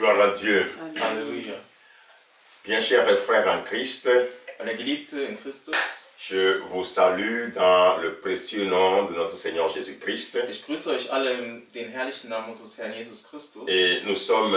Gloire à Dieu. Halleluja. Bien chers frères en Christ, Meine Geliebte in Christus, je vous salue dans le précieux nom de notre Seigneur Jésus-Christ. ich grüße euch alle in den herrlichen Namen unseres Herrn Jesus Christus. Et nous sommes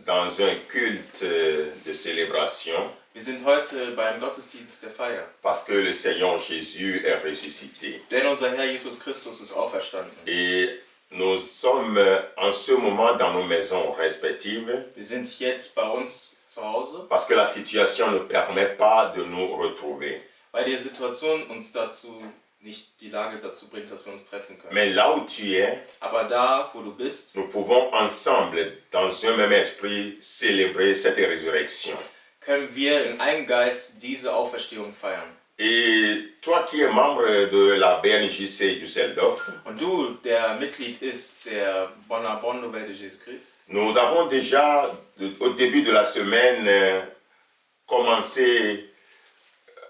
dans un culte de célébration Wir sind heute beim Gottesdienst der Feier, parce que le Seigneur Jésus est ressuscité. denn unser Herr Jesus Christus ist auferstanden. Et nous sommes en ce moment dans nos maisons respectives Wir sind jetzt bei uns zu Hause, parce que la situation ne permet pas de nous retrouver. weil die Situation uns dazu nicht die Lage dazu bringt, dass wir uns treffen können. Mais là où tu es, Aber da, wo du bist, nous pouvons ensemble, dans un même esprit, célébrer cette résurrection. können wir in einem Geist diese Auferstehung feiern. Et toi qui es membre de la BNJC Düsseldorf, Und du, der Mitglied ist der Bonner Bonne-Welt de Jésus-Christ, nous avons déjà, au début de la semaine, commencé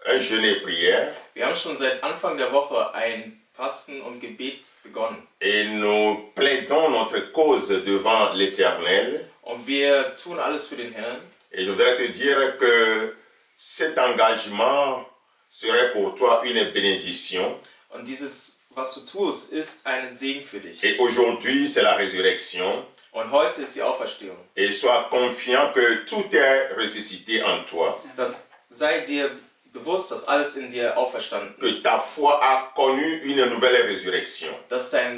un jeûne et prière. wir haben schon seit Anfang der Woche ein Fasten und Gebet begonnen. Et nous plaidons notre cause devant l'Éternel. Und wir tun alles für den Herrn. Et je voudrais te dire que cet engagement serait pour toi une bénédiction. Und dieses, was du tust, ist ein Segen für dich. Et aujourd'hui, c'est la résurrection. Und heute ist die Auferstehung. Et sois confiant que tout est ressuscité en toi. Das sei dir bewusst, dass alles in dir auferstanden Que ist. ta foi a connu une nouvelle résurrection. Dass dein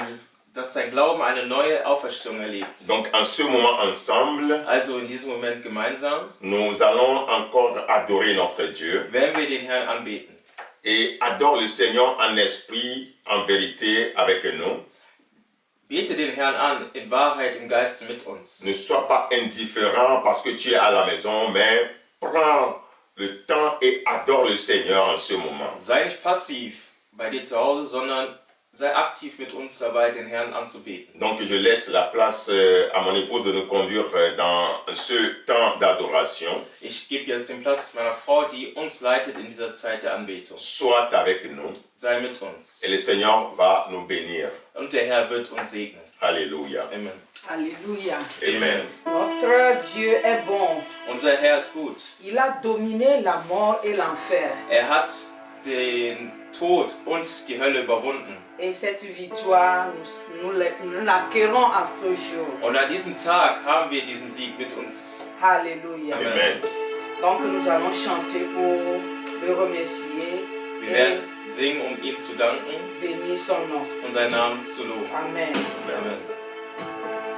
Glauben eine neue Auferstehung erlebt. Donc en ce moment ensemble, Also in diesem Moment gemeinsam nous allons encore adorer notre Dieu. werden wir den Herrn anbeten. Et adore le Seigneur en esprit, en vérité avec nous. Bete den Herrn an, in Wahrheit, im Geiste mit uns. Ne sois pas indifférent parce que tu es à la maison, mais prends le temps et adore le Seigneur en ce moment. Sei nicht passiv bei dir zu Hause, sondern sei aktiv mit uns dabei, den Herrn anzubeten. Donc je laisse la place à mon épouse de nous conduire dans ce temps d'adoration. Ich gebe jetzt den Platz meiner Frau, die uns leitet in dieser Zeit der Anbetung. Sois avec nous Sei mit uns. et le Seigneur va nous bénir. Und der Herr wird uns segnen. Alléluia. Amen. Alléluia. Amen. Notre Dieu est bon. Unser Herr ist gut. Il a dominé la mort et l'enfer. Er hat den Tod und die Hölle überwunden. Et cette victoire, nous l'acquérons à ce jour. Und an diesem Tag haben wir diesen Sieg mit uns. Alléluia. Amen. Amen. Donc nous allons chanter pour le remercier Wir et werden singen, um ihn zu danken bénir son nom. und seinen Namen zu loben. Amen. Amen.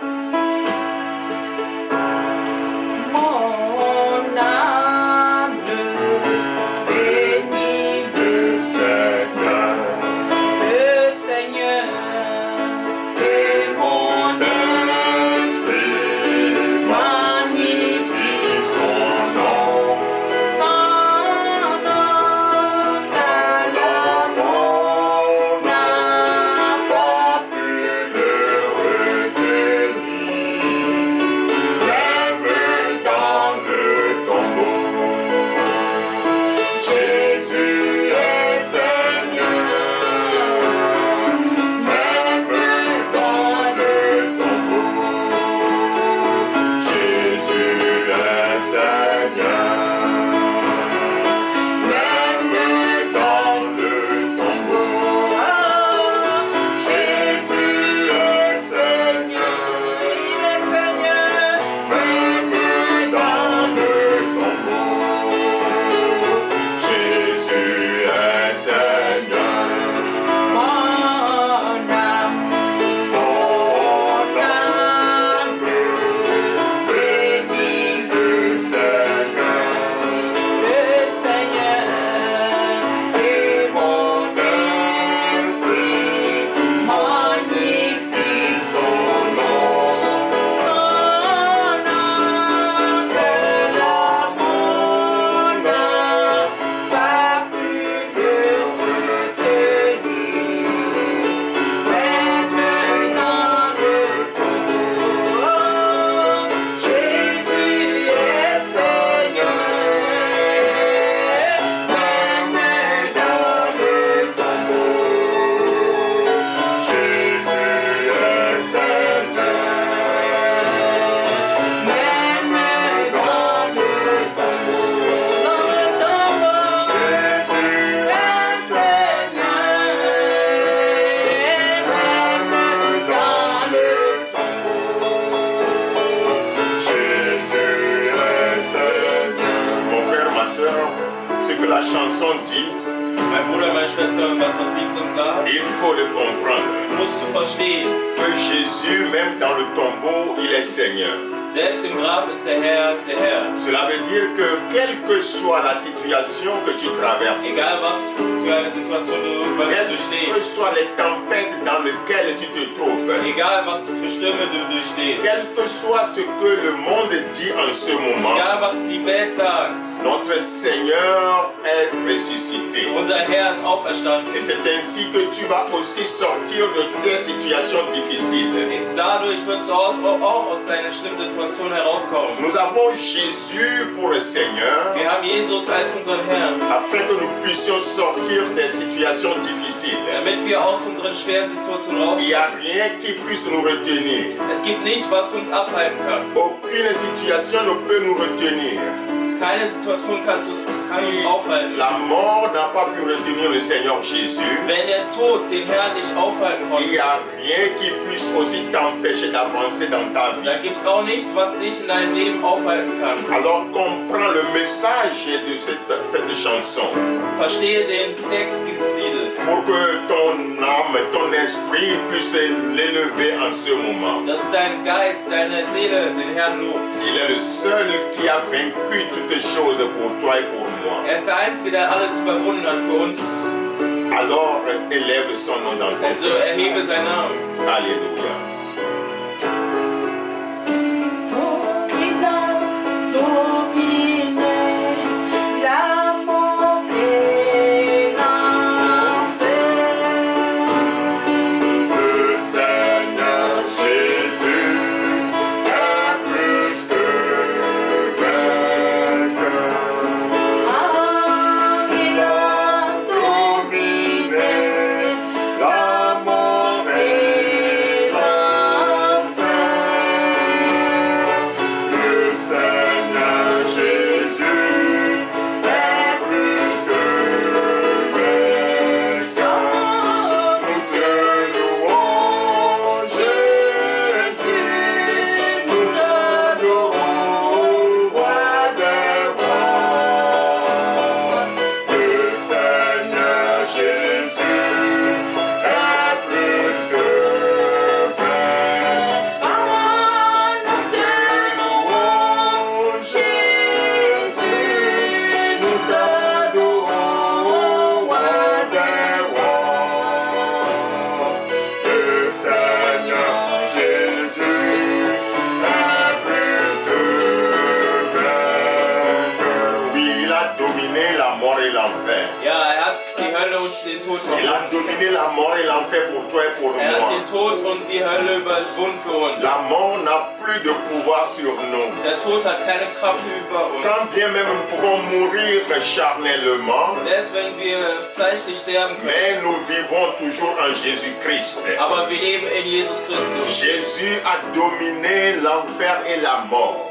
Mon âme bénit le Seigneur et mon esprit magnifie son nom à la mon âme pas plus heureux. ce que la chanson dit, Mein Bruder, meine Schwester, was das Lied zum sagt, il faut le comprendre. musst du verstehen. Que Jésus, même dans le tombeau, il est Seigneur. Selbst im Grab ist der Herr, der Herr. Cela veut dire que quelle que soit la situation que tu traverses, Egal was für eine Situation du quelles que durchlebst, soient les tempêtes dans lesquelles tu te trouves, egal was für Stürme du durchlebst, quel que soit ce que le monde dit en ce moment, egal was die Welt sagt, notre Seigneur est ressuscité. unser Herr ist auferstanden. Et c'est ainsi que tu vas aussi sortir de tes situations difficiles. Dadurch wirst du auch aus deiner schlimmen Situation herauskommen. Nous avons Jésus pour le Seigneur, Wir haben Jesus als unseren Herrn, afin que nous puissions sortir des situations difficiles. damit wir aus unseren schweren Situationen Il n'y rauskommen. a rien qui puisse nous retenir. Es gibt nichts, was uns abhalten kann. Aucune situation ne peut nous retenir. Keine Situation kann uns Si aufhalten. la mort n'a pas pu retenir le Seigneur Jésus, Wenn der Tod den Herrn nicht aufhalten il n'y konnte, a rien qui puisse aussi t'empêcher d'avancer dans ta vie. dann gibt es auch nichts, was dich in deinem Leben aufhalten kann. Alors comprends le message de cette chanson Verstehe den Text dieses Liedes, pour que ton âme, ton esprit puisse l'élever en ce moment. dass dein Geist, deine Seele den Herrn lobt. Il est le seul qui a vaincu toutes choses pour toi et pour moi. Er ist der Einzige, der alles überwunden hat für uns. Alors élève son nom dans ton Also cœur. erhebe seinen Namen. Alléluia. Il a dominé la mort et l'enfer. Le Seigneur Jésus est plus que vainqueur. Ah, il a Dominé la mort et l'enfer. Le Seigneur Jésus est plus que vainqueur. Nous te louons, Jésus, nous t'adorons, roi des rois. Le Seigneur Jésus est plus que vainqueur. Nous te louons, Jésus, nous t'adorons, roi des rois. Le Seigneur Jésus est plus que vainqueur. Oui, il a dominé la mort et l'enfer. Ja, er hat die Hölle und den Tod Il a überwunden. dominé la mort et l'enfer pour toi et pour Er hat moi. den Tod und die Hölle überwunden für uns. La mort n'a plus de pouvoir sur nous. Der Tod hat keine Kraft über uns. Quand bien même nous pouvons mourir charnellement, Selbst wenn wir fleischlich sterben können. mais nous vivons toujours en Jésus-Christ. Aber wir leben in Jesus Christus. Jésus a dominé l'enfer et la mort.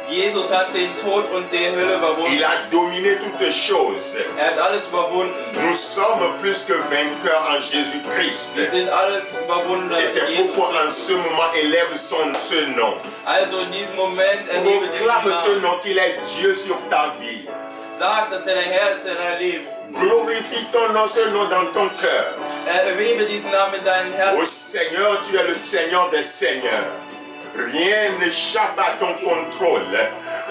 Jesus hat den Tod und die Hölle überwunden. Il a dominé toutes choses. Er hat alles überwunden. Nous sommes plus que vainqueurs en Jésus-Christ. Wir sind alles überwunden Et in c'est Jesus pourquoi en Christus. ce moment, élève ce nom. Also in diesem Moment erhebe diesen Proclame ce Namen. nom qu'il est Dieu sur ta vie. Sag, dass er der Herr ist in deinem Leben. Glorifie ton nom, ce nom dans ton cœur. Erhebe diesen Namen in deinem Ô Herzen. Seigneur, tu es le Seigneur des Seigneurs. Rien n'échappe à ton contrôle.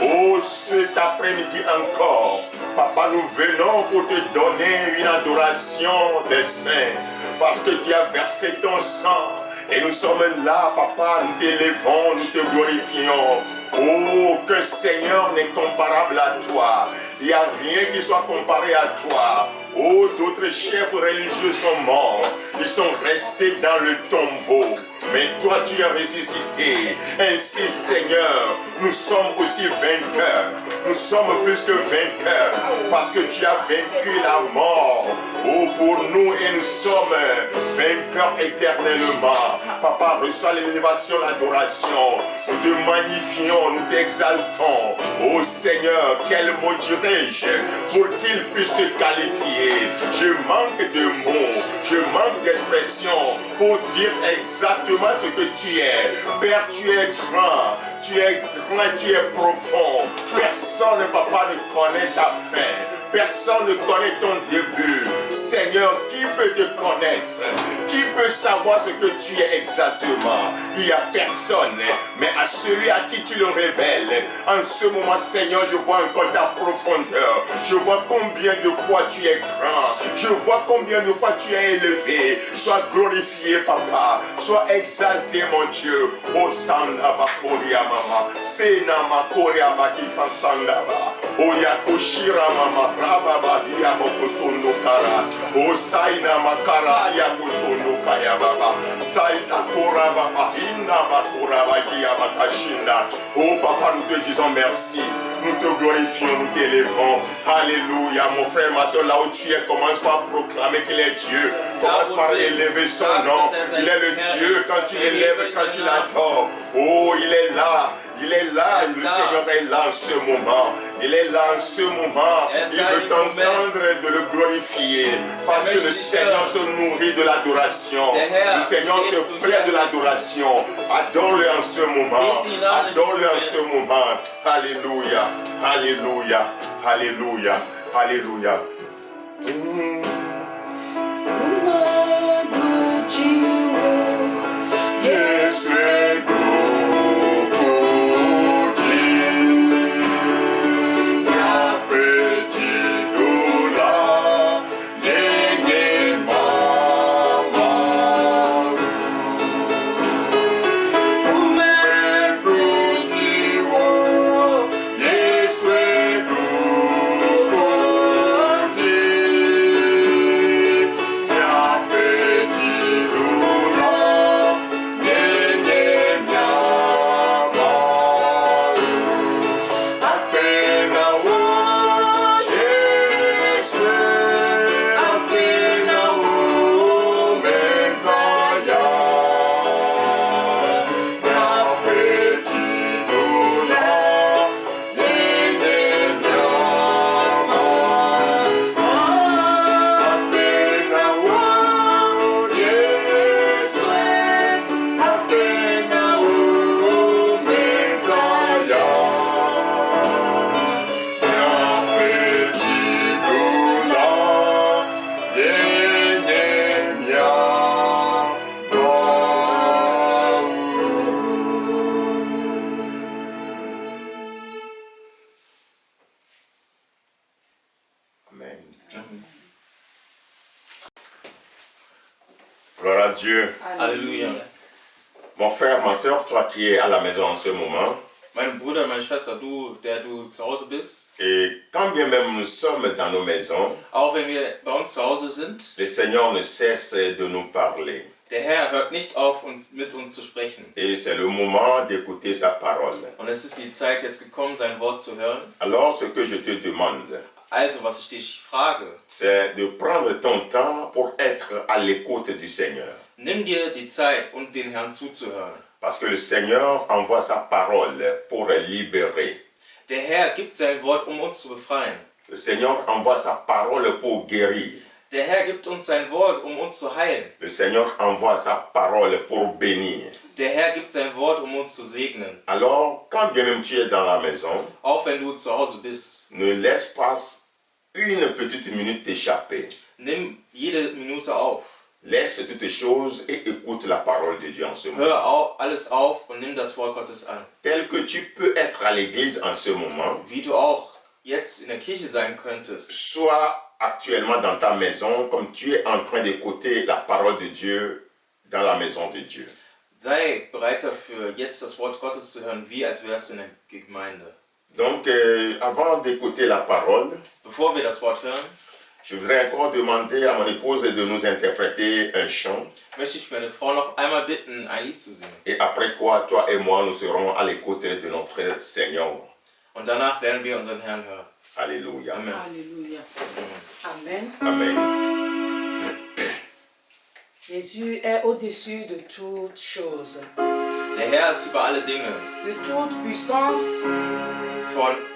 Oh, cet après-midi encore, Papa, nous venons pour te donner une adoration des saints. Parce que tu as versé ton sang. Et nous sommes là, Papa, nous t'élevons, nous te glorifions. Oh, que Seigneur n'est comparable à toi. Il n'y a rien qui soit comparé à toi. Oh, d'autres chefs religieux sont morts. Ils sont restés dans le tombeau. Mais toi, tu es ressuscité. Ainsi, Seigneur, nous sommes aussi vainqueurs. Nous sommes plus que vainqueurs. Parce que tu as vaincu la mort. Oh, pour nous, et nous sommes vainqueurs éternellement. Papa, reçois l'élévation, l'adoration. Nous te magnifions, nous t'exaltons. Oh Seigneur, quel mot dirais-je pour qu'il puisse te qualifier? Je manque de mots, je manque d'expressions pour dire exactement ce que tu es. Père, tu es grand, tu es profond. Personne, Papa, ne connaît ta fin. Personne ne connaît ton début. Seigneur, qui peut te connaître? Qui peut savoir ce que tu es exactement? Il n'y a personne, mais à celui à qui tu le révèles. En ce moment, Seigneur, je vois encore ta profondeur. Je vois combien de fois tu es grand. Je vois combien de fois tu es élevé. Sois glorifié, Papa. Sois exalté, mon Dieu. Oh, Sanda Bakoria Mama. Sena Makoria Bakita Sandaba. Oh, Yakushira Mama. Rababa Yamokosondo Kara. Oh, Saina Makara Yakosondo Kaya Baba. Saita Kora Baba. Inna Makora Bagia Bakashinda. Oh, Papa, nous te disons merci. Nous te glorifions, nous t'élèvons. Alléluia. Mon frère, ma soeur, là où tu es, commence par proclamer qu'il est Dieu. Commence par élever son nom. Il est le Dieu. Quand tu l'élèves, quand tu l'adores. Oh, il est là. Il est là. Le Seigneur est là en ce moment. Il est là en ce moment. Il veut t'entendre de le glorifier. Parce que le Seigneur se nourrit de l'adoration. Le Seigneur se plaît de l'adoration. Adore-le en ce moment. Adore-le en ce moment. Alléluia. Alléluia. Alléluia. Alléluia. Yes, Gloire à Dieu. Alléluia. Mon frère, ma soeur, toi qui es à la maison en ce moment, Mein Bruder, meine Schwester, der du zu Hause bist, et quand bien même nous sommes dans nos maisons, auch wenn wir bei uns zu Hause sind, le Seigneur ne cesse de nous parler. der Herr hört nicht auf, mit uns zu sprechen. Et c'est le moment d'écouter sa parole. Und es ist die Zeit jetzt gekommen, sein Wort zu hören. Alors, ce que je te demande, Also, was ich dich frage, c'est de prendre ton temps pour être à l'écoute du Seigneur. nimm dir die Zeit, um den Herrn zuzuhören. Parce que le Seigneur envoie sa parole pour libérer. Der Herr gibt sein Wort, um uns zu befreien. Le Seigneur envoie sa parole pour guérir. Der Herr gibt uns sein Wort, um uns zu heilen. Le Seigneur envoie sa parole pour bénir. Der Herr gibt sein Wort, um uns zu segnen. Alors, quand bien même tu es dans la maison, Auch wenn du zu Hause bist, ne laisse pas une petite minute t'échapper. nimm jede Minute auf. Laisse toutes choses et écoute la parole de Dieu en ce moment. Hör alles auf und nimm das Wort Gottes an. Tel que tu peux être à l'église en ce moment, Wie du auch jetzt in der Kirche sein könntest. sois actuellement dans ta maison comme tu es en train d'écouter la parole de Dieu dans la maison de Dieu. Sei bereit dafür, jetzt das Wort Gottes zu hören, wie als wärst du in der Gemeinde. Donc, avant d'écouter la parole, Bevor wir das Wort hören, je voudrais encore demander à mon épouse de nous interpréter un chant. möchte ich meine Frau noch einmal bitten, ein Lied zu singen. Et après quoi, toi et moi, nous serons à l'écoute de notre Seigneur. Und danach werden wir unseren Herrn hören. Alléluia. Amen. Alléluia. Amen. Amen. Jésus est au-dessus de toutes choses, Der Herr ist über alle Dinge, de toute puissance,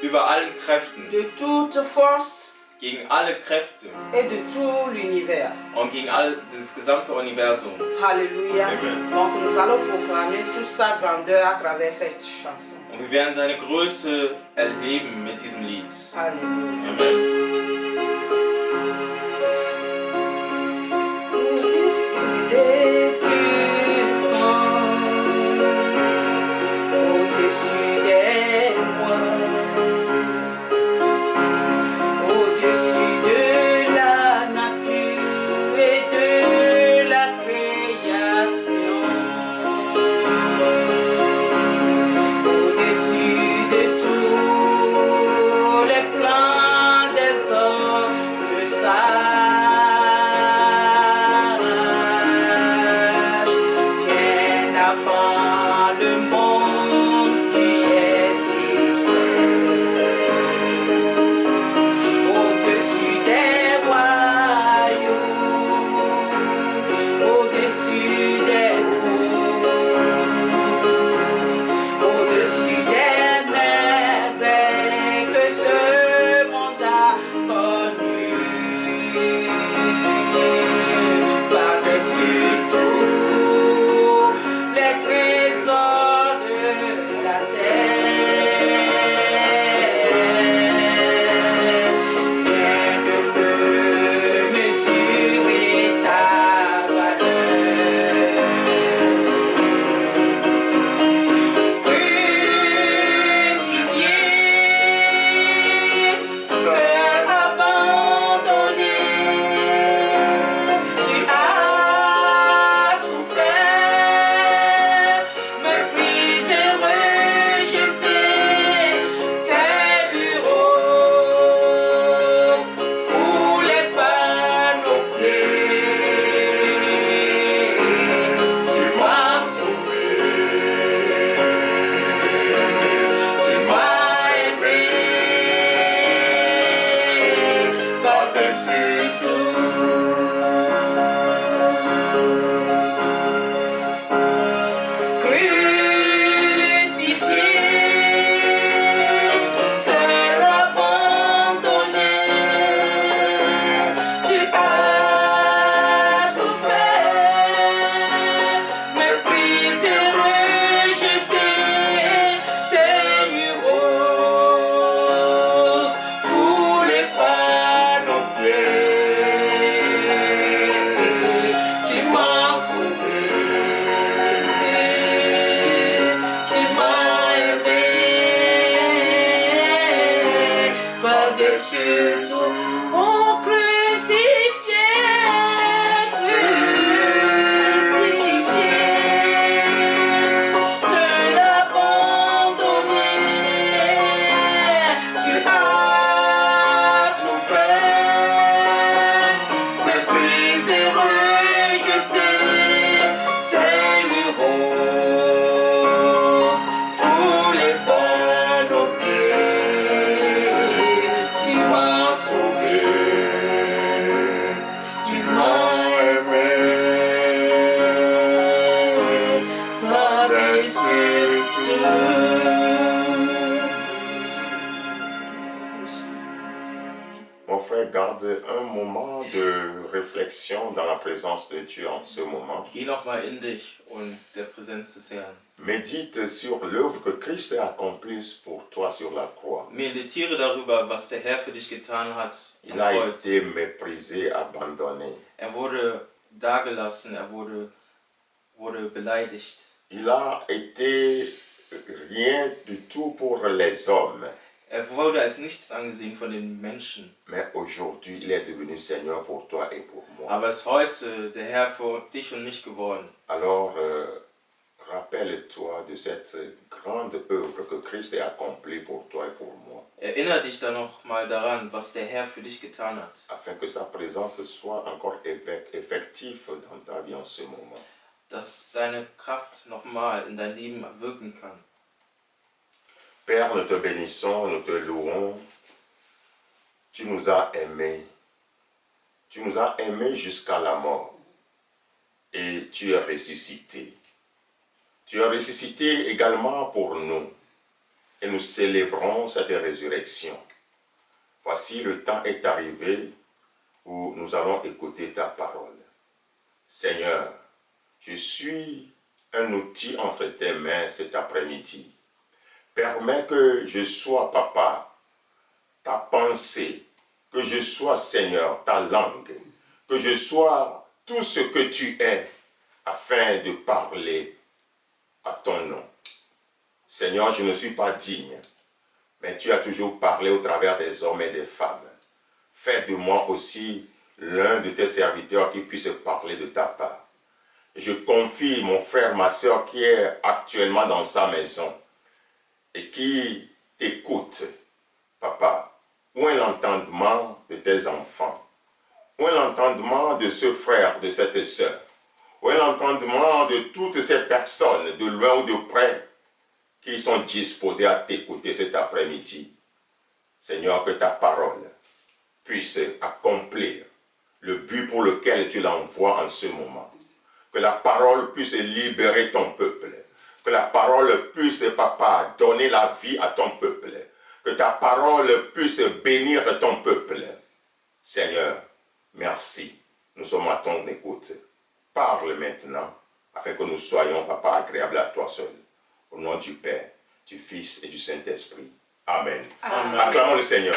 über allen Kräften, de toute force gegen alle Kräfte et de tout l'univers. und gegen das gesamte Universum. Alléluia. Amen. Donc nous allons proclamer toute sa grandeur à travers cette chanson. Und wir werden seine Größe erleben mit diesem Lied. Alléluia. Amen. par-dessus tout. Mon frère, garde un moment de réflexion dans la présence de Dieu en ce moment. Geh nochmal in dich und der Präsenz des Herrn. Médite sur l'œuvre que Christ a accomplie pour toi sur la croix. Meditiere darüber, was der Herr für dich getan hat am Il a Kreuz. été méprisé, abandonné. Er wurde dagelassen, er wurde beleidigt. Il a été rien du tout pour les hommes. Er wurde als nichts angesehen von den Menschen. Mais aujourd'hui, il est devenu Seigneur pour toi et pour moi. Aber ist heute der Herr für dich und mich geworden. Alors, rappelle-toi de cette grande œuvre que Christ a accomplie pour toi et pour moi. Erinnere dich da noch mal daran, was der Herr für dich getan hat. Afin que sa présence soit encore effective dans ta vie en ce moment. Dass seine Kraft nochmal in dein Leben wirken kann. Père, nous te bénissons, nous te louons. Tu nous as aimés. Tu nous as aimés jusqu'à la mort. Et tu es ressuscité. Tu es ressuscité également pour nous. Et nous célébrons cette résurrection. Voici, le temps est arrivé où nous allons écouter ta parole. Seigneur, je suis un outil entre tes mains cet après-midi. Permets que je sois, Papa, ta pensée, que je sois, Seigneur, ta langue, que je sois tout ce que tu es, afin de parler à ton nom. Seigneur, je ne suis pas digne, mais tu as toujours parlé au travers des hommes et des femmes. Fais de moi aussi l'un de tes serviteurs qui puisse parler de ta part. Je confie mon frère, ma soeur qui est actuellement dans sa maison, et qui t'écoute, Papa, où est l'entendement de tes enfants? Où est l'entendement de ce frère, de cette sœur? Où est l'entendement de toutes ces personnes, de loin ou de près, qui sont disposées à t'écouter cet après-midi? Seigneur, que ta parole puisse accomplir le but pour lequel tu l'envoies en ce moment. Que la parole puisse libérer ton peuple. Que la parole puisse, Papa, donner la vie à ton peuple. Que ta parole puisse bénir ton peuple. Seigneur, merci. Nous sommes à ton écoute. Parle maintenant, afin que nous soyons, Papa, agréables à toi seul. Au nom du Père, du Fils et du Saint-Esprit. Amen. Amen. Acclamons le Seigneur.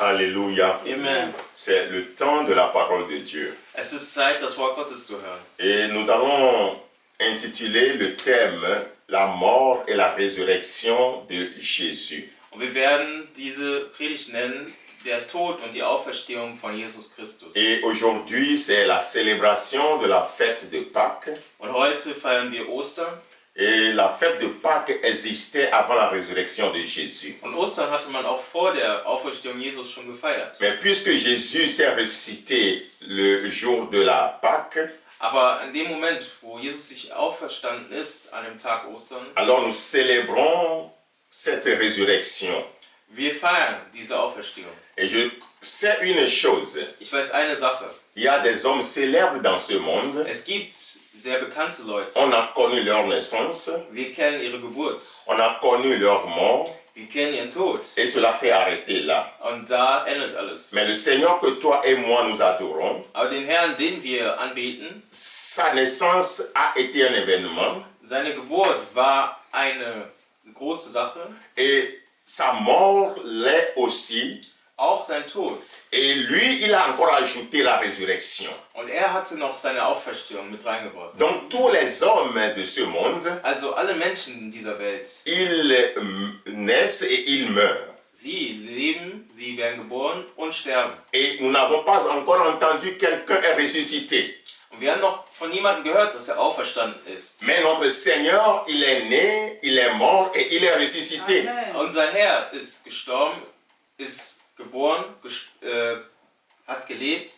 Alléluia. Alléluia. Amen. C'est le temps de la parole de Dieu. Es ist Zeit, das Wort Gottes zu hören. Et nous allons intituler le thème « La mort et la résurrection de Jésus ». Und wir werden diese Predigt nennen, der Tod und die Auferstehung von Jesus Christus. Et aujourd'hui, c'est la célébration de la fête de Pâques. Und heute feiern wir Ostern. Et la fête de Pâques existait avant la résurrection de Jésus. Und Ostern hatte man auch vor der Auferstehung Jesus schon gefeiert. Mais puisque Jésus s'est ressuscité le jour de la Pâques, Aber in dem Moment, wo Jesus sich auferstanden ist, an dem Tag Ostern, alors nous célébrons cette résurrection. Wir feiern diese Auferstehung. Et je sais une chose, Ich weiß eine Sache. il y a des hommes célèbres dans ce monde, Es gibt sehr bekannte Leute. on a connu leur naissance, Wir kennen ihre Geburt. on a connu leur mort, Wir kennen ihren Tod. et cela s'est arrêté là. Und da endet alles. Mais le Seigneur que toi et moi nous adorons, Aber den Herrn, den wir anbeten, sa naissance a été un événement, seine Geburt war eine große Sache. et sa mort l'est aussi. Auch sein Tod. Et lui, il a encore ajouté la résurrection. Und er hatte noch seine Auferstehung mit reingebracht. Donc tous les hommes de ce monde, Also alle Menschen dieser Welt, ils naissent et ils meurent. sie leben, sie werden geboren und sterben. Et nous n'avons pas encore entendu quelqu'un est ressuscité. Und wir haben noch von niemandem gehört, dass er auferstanden ist. Mais notre Seigneur, il est né, il est mort et il est ressuscité. Amen. Unser Herr ist gestorben, ist geboren, hat gelebt,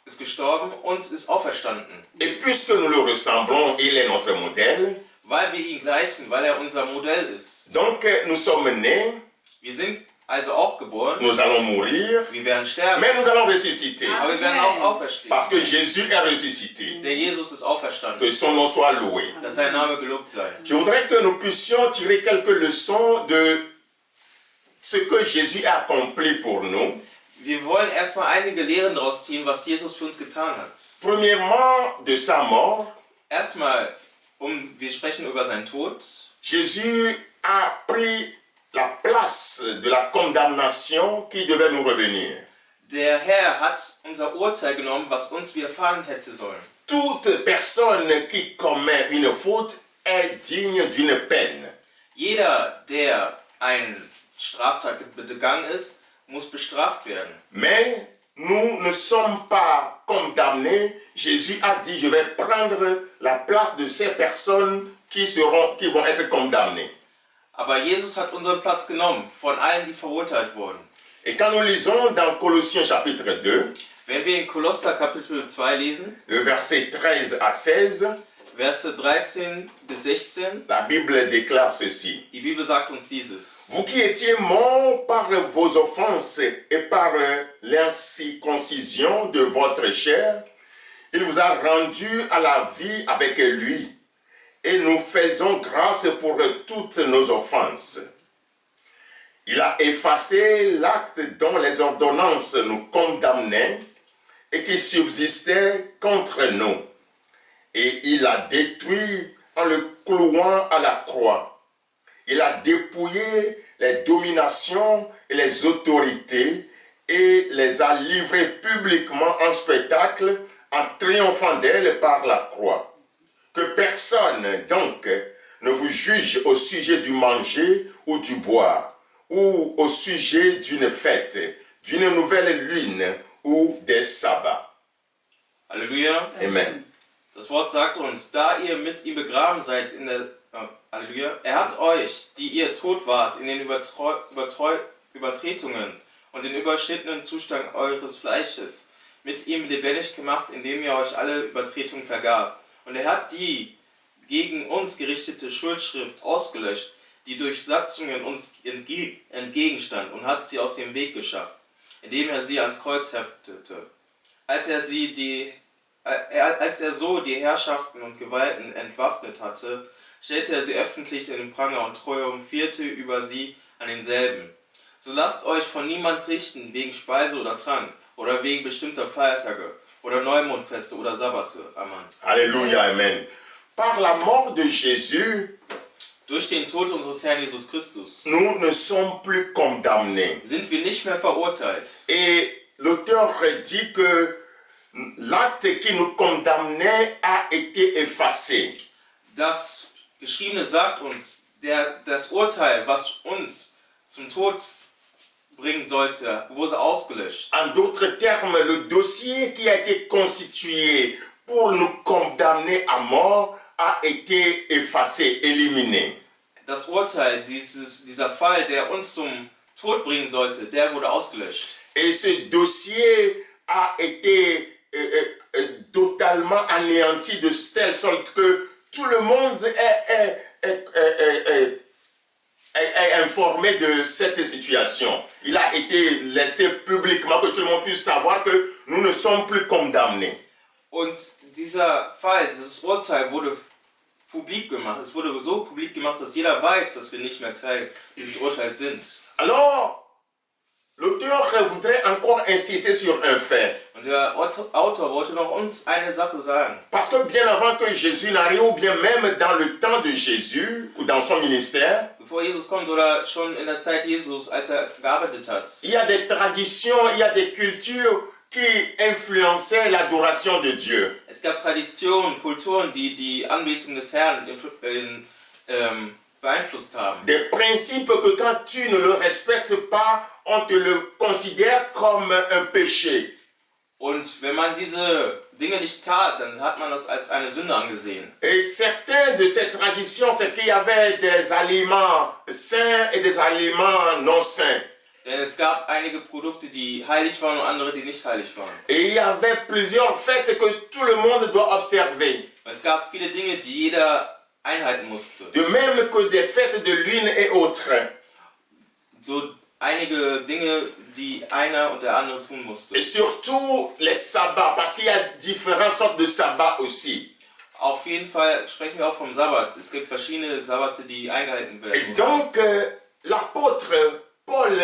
ist gestorben und ist auferstanden. Et puisque nous le ressemblons, il est notre modèle. Weil wir ihn gleichen, weil er unser Modell ist. Donc nous sommes nés, Wir sind also auch geboren, nous allons mourir, wir werden sterben, mais nous allons ressusciter. aber wir werden auch auferstehen. Parce que Jésus est ressuscité. Der Jesus ist auferstanden, Que son nom soit loué. dass sein Name gelobt sei. Je voudrais que nous puissions tirer quelques leçons de ce que Jésus a accompli pour nous. Wir wollen erstmal einige Lehren daraus ziehen, was Jesus für uns getan hat. Premièrement, de sa mort, Erstmal, wir sprechen über seinen Tod. Jésus a pris la place de la condamnation qui devait nous revenir. Der Herr hat unser Urteil genommen, was uns widerfahren hätte sollen. Toute personne qui commet une faute est digne d'une peine. Jeder, der eine Straftat begangen ist, muss bestraft werden. Mais nous ne sommes pas condamnés. Jésus a dit, je vais prendre la place de ces personnes qui vont être condamnées. Aber Jesus hat unseren Platz genommen, von allen, die verurteilt wurden. Et quand nous lisons dans Colossiens chapitre 2, Wenn wir in Kolosser Kapitel 2 lesen, le verset 13 à 16, Verse 13 bis 16, la Bible déclare ceci. die Bibel sagt uns dieses. Vous qui étiez morts par vos offenses et par l'incirconcision de votre chair, il vous a rendu à la vie avec lui. Et nous faisons grâce pour toutes nos offenses. Il a effacé l'acte dont les ordonnances nous condamnaient et qui subsistait contre nous. Et il l'a détruit en le clouant à la croix. Il a dépouillé les dominations et les autorités et les a livrées publiquement en spectacle en triomphant d'elles par la croix. Que personne, donc, ne vous juge au sujet du manger ou du boire, ou au sujet d'une fête, d'une nouvelle lune ou des sabbats. Halleluja. Amen. Das Wort sagt uns, da ihr mit ihm begraben seid Halleluja, er hat euch, die ihr tot wart, in den Übertretungen und den überschrittenen Zustand eures Fleisches, mit ihm lebendig gemacht, indem er euch alle Übertretungen vergab. Und er hat die gegen uns gerichtete Schuldschrift ausgelöscht, die durch Satzungen uns entgegenstand, und hat sie aus dem Weg geschafft, indem er sie ans Kreuz heftete. Als er so die Herrschaften und Gewalten entwaffnet hatte, stellte er sie öffentlich in den Pranger und triumphierte über sie an denselben. So lasst euch von niemand richten wegen Speise oder Trank oder wegen bestimmter Feiertage oder Neumondfeste oder Sabbate. Amen. Alléluia, Amen. Par la mort de Jésus, Durch den Tod unseres Herrn Jesus Christus nous ne sommes plus condamnés. sind wir nicht mehr verurteilt. Et l'auteur dit que l'acte qui nous condamnait a été effacé. Das Geschriebene sagt uns, das Urteil, was uns zum Tod bringen sollte, wurde ausgelöscht. En d'autres termes, le dossier qui a été constitué pour nous condamner à mort a été effacé, éliminé. Das Urteil, dieser Fall, der uns zum Tod bringen sollte, der wurde ausgelöscht. Et ce dossier a été totalement anéanti de telle sorte que tout le monde est informé de cette situation. Il a été laissé publiquement, que tout le monde puisse savoir que nous ne sommes plus condamnés. Und dieser Fall, dieses Urteil wurde publik gemacht. Es wurde so publik gemacht, dass jeder weiß, dass wir nicht mehr Teil dieses Urteils sind. Alors, l'auteur voudrait encore insister sur un fait. Und der Autor wollte noch uns eine Sache sagen. Parce que bien avant que Jésus n'arrive, ou bien même dans le temps de Jésus, ou dans son ministère, Bevor Jesus kommt oder schon in der Zeit Jesus, als gearbeitet hat, il y a des traditions, il y a des cultures qui influençaient l'adoration de Dieu. es gab Traditionen, Kulturen, die die Anbetung des Herrn beeinflusst haben. Des principes que quand tu ne le respectes pas, on te le considère comme un péché. Und wenn man diese Dinge nicht tat, dann hat man das als eine Sünde angesehen. Et certaines de ces traditions, c'est qu'il y avait des aliments sains et des aliments non sains. Denn es gab einige Produkte, die heilig waren und andere, die nicht heilig waren. Et il y avait plusieurs fêtes que tout le monde doit observer. Es gab viele Dinge, die jeder einhalten musste. De même que des fêtes de lune et autres. So einige Dinge, die einer und der andere tun musste. Et surtout les sabbats, parce qu'il y a différentes sortes de sabbats aussi. Auf jeden Fall sprechen wir auch vom Sabbat. Es gibt verschiedene Sabbate, die eingehalten werden Et mussten. donc, l'apôtre Paul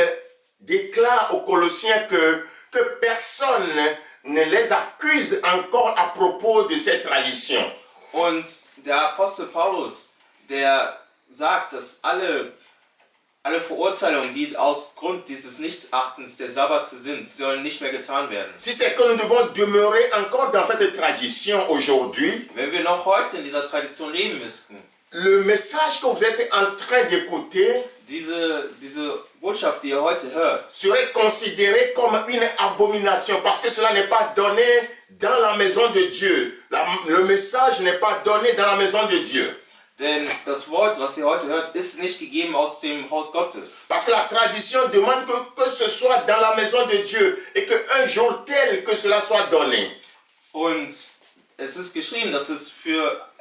déclare aux Colossiens que personne ne les accuse encore à propos de ces traditions. Und der Apostel Paulus, der sagt, dass alle Verurteilungen, die aus Grund dieses Nichtachtens der Sabbate sind, sollen nicht mehr getan werden. Si c'est que nous devons demeurer encore dans cette tradition aujourd'hui, Wenn wir noch heute in dieser Tradition leben müssten, le message que vous êtes en train d'écouter diese Botschaft, die ihr heute hört, serait considéré comme une abomination parce que cela n'est pas donné dans la maison de Dieu. Le message n'est pas donné dans la maison de Dieu. denn das Wort, was ihr heute hört, ist nicht gegeben aus dem Haus Gottes. Parce que la tradition demande que ce soit dans la maison de Dieu et qu'un jour tel que cela soit donné. Und es ist geschrieben, dass es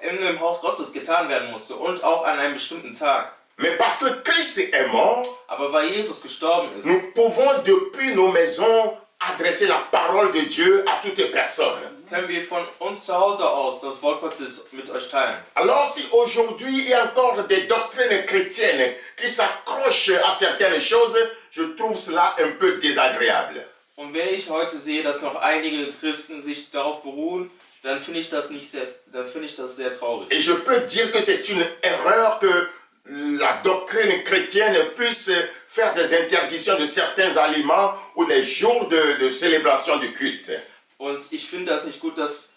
in dem Haus Gottes getan werden musste und auch an einem bestimmten Tag. Mais parce que Christ est mort, Aber weil Jesus gestorben ist, nous pouvons depuis nos maisons adresser la parole de Dieu à toute personne. können wir von uns zu Hause aus das Wort Gottes mit euch teilen. Alors si aujourd'hui il y a encore des doctrines chrétiennes qui s'accrochent à certaines choses, je trouve cela un peu désagréable. Und wenn ich heute sehe, dass noch einige Christen sich darauf beruhen, dann finde ich das sehr traurig. Et je peux dire que c'est une erreur que la doctrine chrétienne puisse faire des interdictions de certains aliments ou des jours de célébration du culte. Und ich finde das nicht gut, dass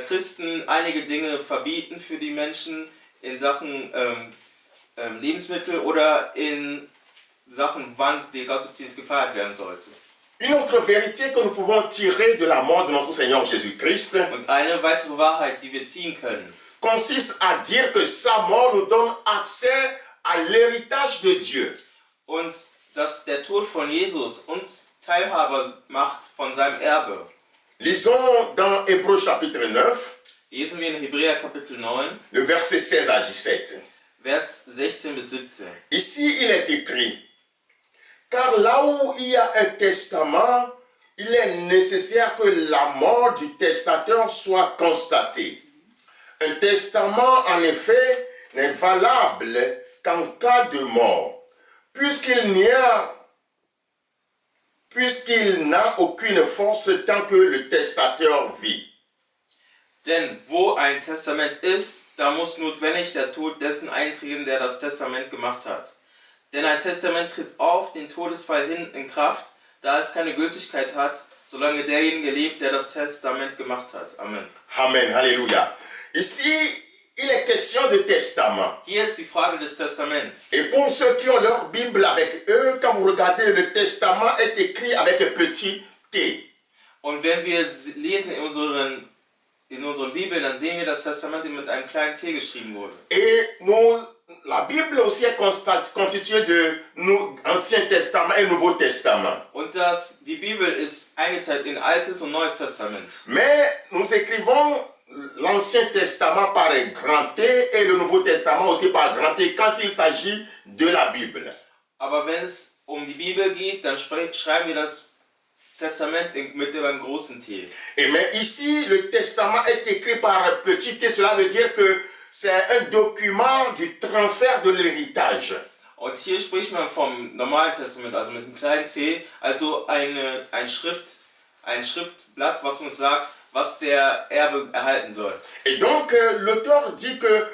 Christen einige Dinge verbieten für die Menschen in Sachen Lebensmittel oder in Sachen, wann der Gottesdienst gefeiert werden sollte. Une autre vérité que nous pouvons tirer de la mort de notre Seigneur Jésus-Christ Und eine weitere Wahrheit, die wir ziehen können, consiste à dire que sa mort nous donne accès à l'héritage de Dieu. und dass der Tod von Jesus uns Teilhaber macht von seinem Erbe. Lisons dans Hébreux chapitre 9, Lesen wir in Hebräer Kapitel 9, le verset 16 à 17. Vers 16 bis 17. Ici, il est écrit, « Car là où il y a un testament, il est nécessaire que la mort du testateur soit constatée. Un testament, en effet, n'est valable qu'en cas de mort, puisqu'il n'a aucune force tant que le testateur vit. » Denn wo ein Testament ist, da muss notwendig der Tod dessen eintreten, der das Testament gemacht hat. Denn ein Testament tritt auf den Todesfall hin in Kraft, da es keine Gültigkeit hat, solange derjenige lebt, der das Testament gemacht hat. Amen. Amen, Alléluia. Ici, il est question de testament. Hier ist die Frage des Testaments. Et pour ceux qui ont leur Bible avec eux, quand vous regardez, le testament est écrit avec un petit T. Und wenn wir lesen in unseren Bibeln, dann sehen wir, dass das Testament mit einem kleinen T geschrieben wurde. Et la Bible aussi est constituée de Ancien Testament et Nouveau Testament. Und die Bibel ist eingeteilt in Altes und Neues Testament. Mais nous écrivons l'Ancien Testament par grand T et le Nouveau Testament aussi par grand T quand il s'agit de la Bible. Aber wenn es um die Bibel geht, dann schreiben wir das Testament mit dem großen T. Et mais ici, le Testament est écrit par petit T, cela veut dire que c'est un document du transfert de l'héritage. Und hier spricht man vom Normalen Testament, also mit einem kleinen T, also ein Schriftblatt, was uns sagt, was der Erbe erhalten soll. Et donc, l'auteur dit que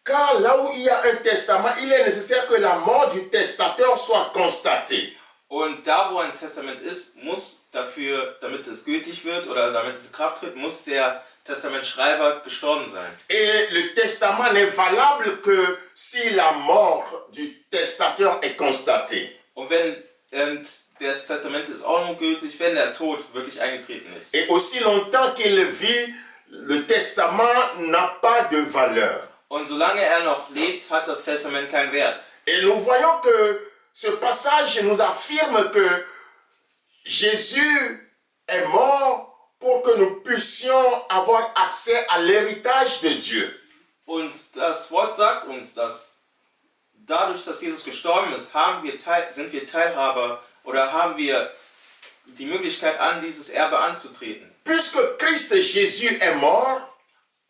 car là où il y a un testament, il est nécessaire que la mort du testateur soit constatée. Und da, wo ein Testament ist, muss dafür, damit es gültig wird oder damit es in Kraft tritt, muss der Testamentschreiber gestorben sein. Et le testament n'est valable que si la mort du testateur est constatée. Und das Testament ist auch nur gültig, wenn der Tod wirklich eingetreten ist. Et aussi longtemps qu'il vit, le testament n'a pas de valeur. Und solange er noch lebt, hat das Testament keinen Wert. Et nous voyons que ce passage nous affirme que Jésus est mort pour que nous puissions avoir accès à l'héritage de Dieu. Und das Wort sagt uns, dass dadurch, dass Jesus gestorben ist, sind wir Teilhaber oder haben wir die Möglichkeit, an dieses Erbe anzutreten. Puisque Christ Jésus est mort,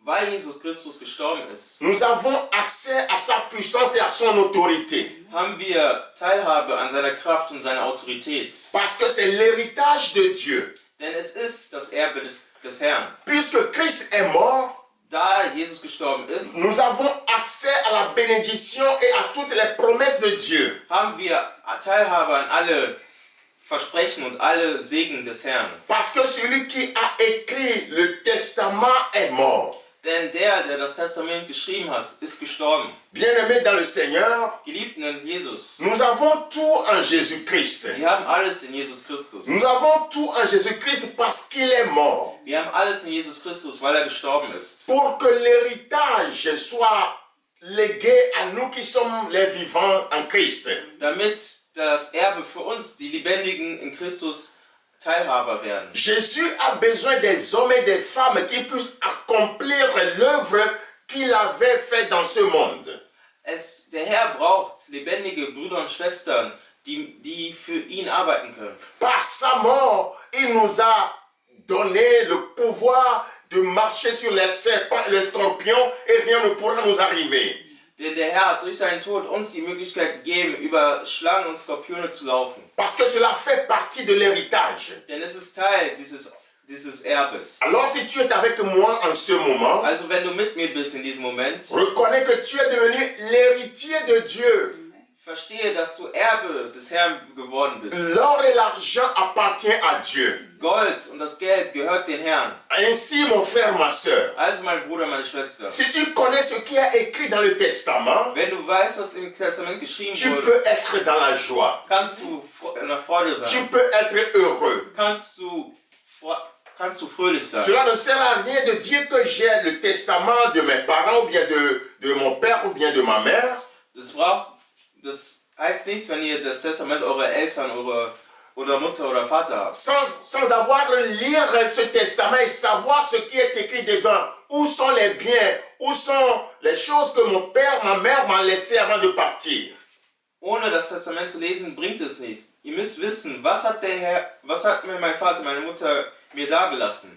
Weil Jesus Christus gestorben ist, nous avons accès à sa puissance et à son autorité. haben wir Teilhabe an seiner Kraft und seiner Autorität. Parce que c'est l'héritage de Dieu. Denn es ist das Erbe des Herrn. Puisque Christ est mort, Da Jesus gestorben ist, nous avons accès à la bénédiction et à toutes les promesses de Dieu. haben wir Teilhabe an alle Versprechen und alle Segen des Herrn. Parce que celui qui a écrit le testament est mort. Denn der das Testament geschrieben hat, ist gestorben. Bien-aimés dans le Seigneur, Geliebten in Jesus, nous avons tout en Jésus-Christ. wir haben alles in Jesus Christus. Nous avons tout en Jésus-Christ parce qu'il est mort. Wir haben alles in Jesus Christus, weil er gestorben ist. Pour que l'héritage soit légué à nous qui sommes les vivants en Christ. Damit das Erbe für uns, die Lebendigen in Christus, Teilhaber werden. Jésus a besoin des hommes et des femmes qui puissent accomplir l'œuvre qu'il avait faite dans ce monde. Der Herr braucht lebendige Brüder und Schwestern, die für ihn arbeiten können. Par sa mort, il nous a donné le pouvoir de marcher sur les serpents et les scorpions et rien ne pourra nous arriver. Denn der Herr hat durch seinen Tod uns die Möglichkeit gegeben, über Schlangen und Skorpione zu laufen. Parce que cela fait partie de l'héritage. Denn es ist Teil dieses Erbes. Alors si tu es avec moi en ce moment, Also wenn du mit mir bist in diesem Moment, reconnais que tu es devenu l'héritier de Dieu. verstehe, dass du Erbe des Herrn geworden bist. L'or et l'argent appartiennent à Dieu. Gold und das Geld gehört den Herrn. Ainsi, mon frère, ma soeur, Also mein Bruder, meine Schwester, si tu connais ce qui est écrit dans le testament, wenn du weißt, was im Testament geschrieben tu wurde, peux être dans la joie. kannst du in der Freude Tu sein. peux être heureux. Kannst du fröhlich sein. Cela ne sert à rien de dire que j'ai le testament de mes parents, ou bien de mon père, ou bien de ma mère. Das heißt nichts, wenn ihr das Testament eurer Eltern oder Mutter oder Vater habt. Sans avoir lire ce testament et savoir ce qui est écrit dedans. Où sont les biens? Où sont les choses que mon père, ma mère m'ont laissé avant de partir? Ohne das Testament zu lesen, bringt es nichts. Ihr müsst wissen, was hat mir mein Vater, meine Mutter mir dagelassen.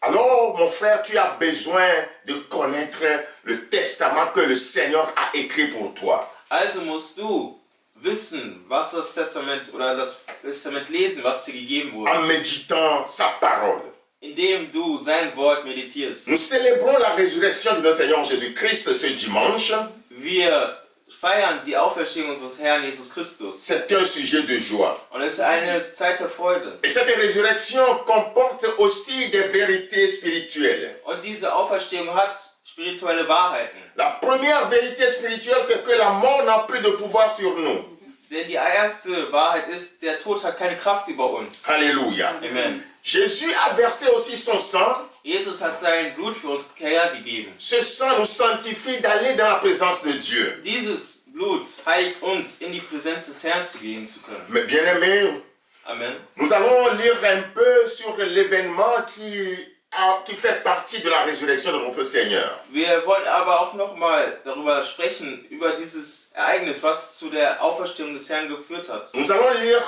Alors, mon frère, tu as besoin de connaître le testament que le Seigneur a écrit pour toi. Also musst du wissen, was das Testament oder das Testament lesen, was dir gegeben wurde. En méditant sa parole. Indem du sein Wort meditierst. Nous célébrons la résurrection de notre Seigneur Jésus-Christ ce dimanche. Wir feiern die Auferstehung unseres Herrn Jesus Christus. C'est un sujet de joie. Und es ist eine Zeit der Freude. Et cette résurrection comporte aussi des vérités spirituelles. Und diese Auferstehung hat spirituelle Wahrheiten. La première vérité spirituelle, c'est que la mort n'a plus de pouvoir sur nous. Denn die erste Wahrheit ist, der Tod hat keine Kraft über uns. Alléluia. Amen. Jésus a versé aussi son sang. Jesus hat sein Blut für uns hergegeben. Ce sang nous sanctifie d'aller dans la présence de Dieu. Dieses Blut heiligt uns, in die Präsenz des Herrn zu gehen zu können. Mais bien-aimés, Amen. nous allons lire un peu sur l'événement qui qui fait partie de la résurrection de notre Seigneur. Wir wollen aber auch nochmal darüber sprechen, über dieses Ereignis, was zu der Auferstehung des Herrn geführt hat. Nous allons lire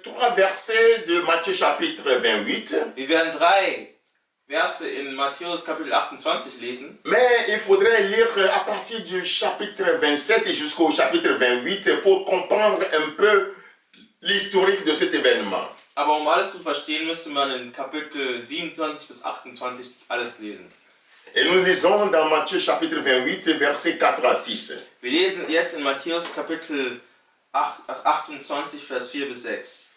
3 versets de Matthieu chapitre 28. Wir werden 3 Verse in Matthäus Kapitel 28 lesen. Mais il faudrait lire à partir du chapitre 27 jusqu'au chapitre 28 pour comprendre un peu l'historique de cet événement. Aber um alles zu verstehen, müsste man in Kapitel 27 bis 28 alles lesen. Et nous lisons dans Matthieu chapitre 28, versets 4 à 6. Wir lesen jetzt in Matthäus Kapitel 28, Vers 4 bis 6.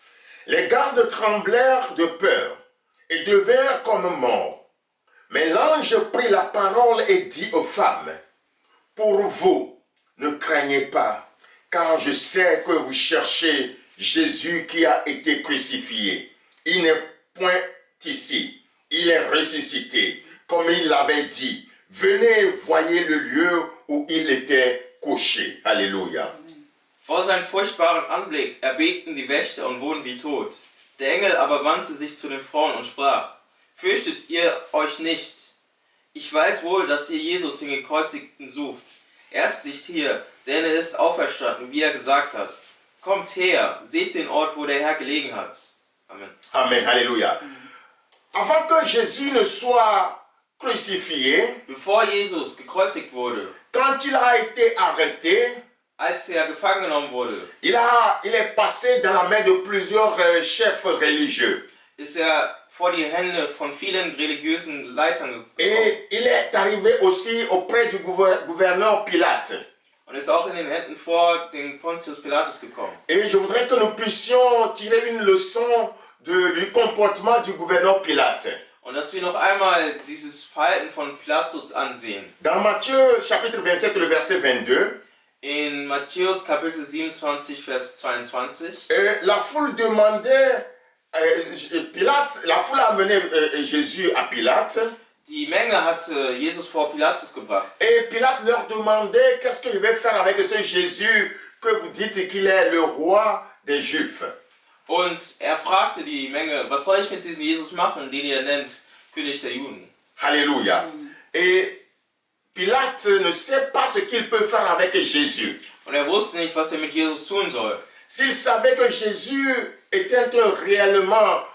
Les gardes tremblèrent de peur et devinrent comme morts. Mais l'ange prit la parole et dit aux femmes, « Pour vous, ne craignez pas, car je sais que vous cherchez Jésus qui a été crucifié. Il n'est point ici, il est ressuscité, comme il l'avait dit. Venez, voyez le lieu où il était couché. » Alléluia. Vor seinem furchtbaren Anblick erbebten die Wächter und wurden wie tot. Der Engel aber wandte sich zu den Frauen und sprach, fürchtet ihr euch nicht. Ich weiß wohl, dass ihr Jesus, den Gekreuzigten, sucht. Er ist nicht hier, denn er ist auferstanden, wie er gesagt hat. Kommt her, seht den Ort, wo der Herr gelegen hat. Amen. Amen. Alléluia. Avant que Jésus ne soit crucifié, Bevor Jesus gekreuzigt wurde, quand il a été arrêté, als er gefangen genommen wurde, il est passé dans la main de plusieurs chefs religieux. ist er vor die Hände von vielen religiösen Leitern gekommen. Et il est arrivé aussi auprès du gouverneur Pilate. Und ist auch in den Händen vor den Pontius Pilatus gekommen. Et je voudrais que nous puissions tirer une leçon du comportement du gouverneur Pilate. Und dass wir noch einmal dieses Verhalten von Pilatus ansehen. Dans Matthieu chapitre 27, le verset 22, In Matthäus Kapitel 27, Vers 22. La foule demandait, la foule a amené Jésus à Pilate. Die Menge hatte Jesus vor Pilatus gebracht. Et Pilate leur demandait, qu'est-ce que je vais faire avec ce Jésus que vous dites qu'il est le roi des Juifs? Und er fragte die Menge, was soll ich mit diesem Jesus machen, den ihr nennt König der Juden? Alléluia. Et Pilate ne sait pas ce qu'il peut faire avec Jésus. Und er wusste nicht, was er mit Jesus tun soll. S'il savait que Jésus était réellement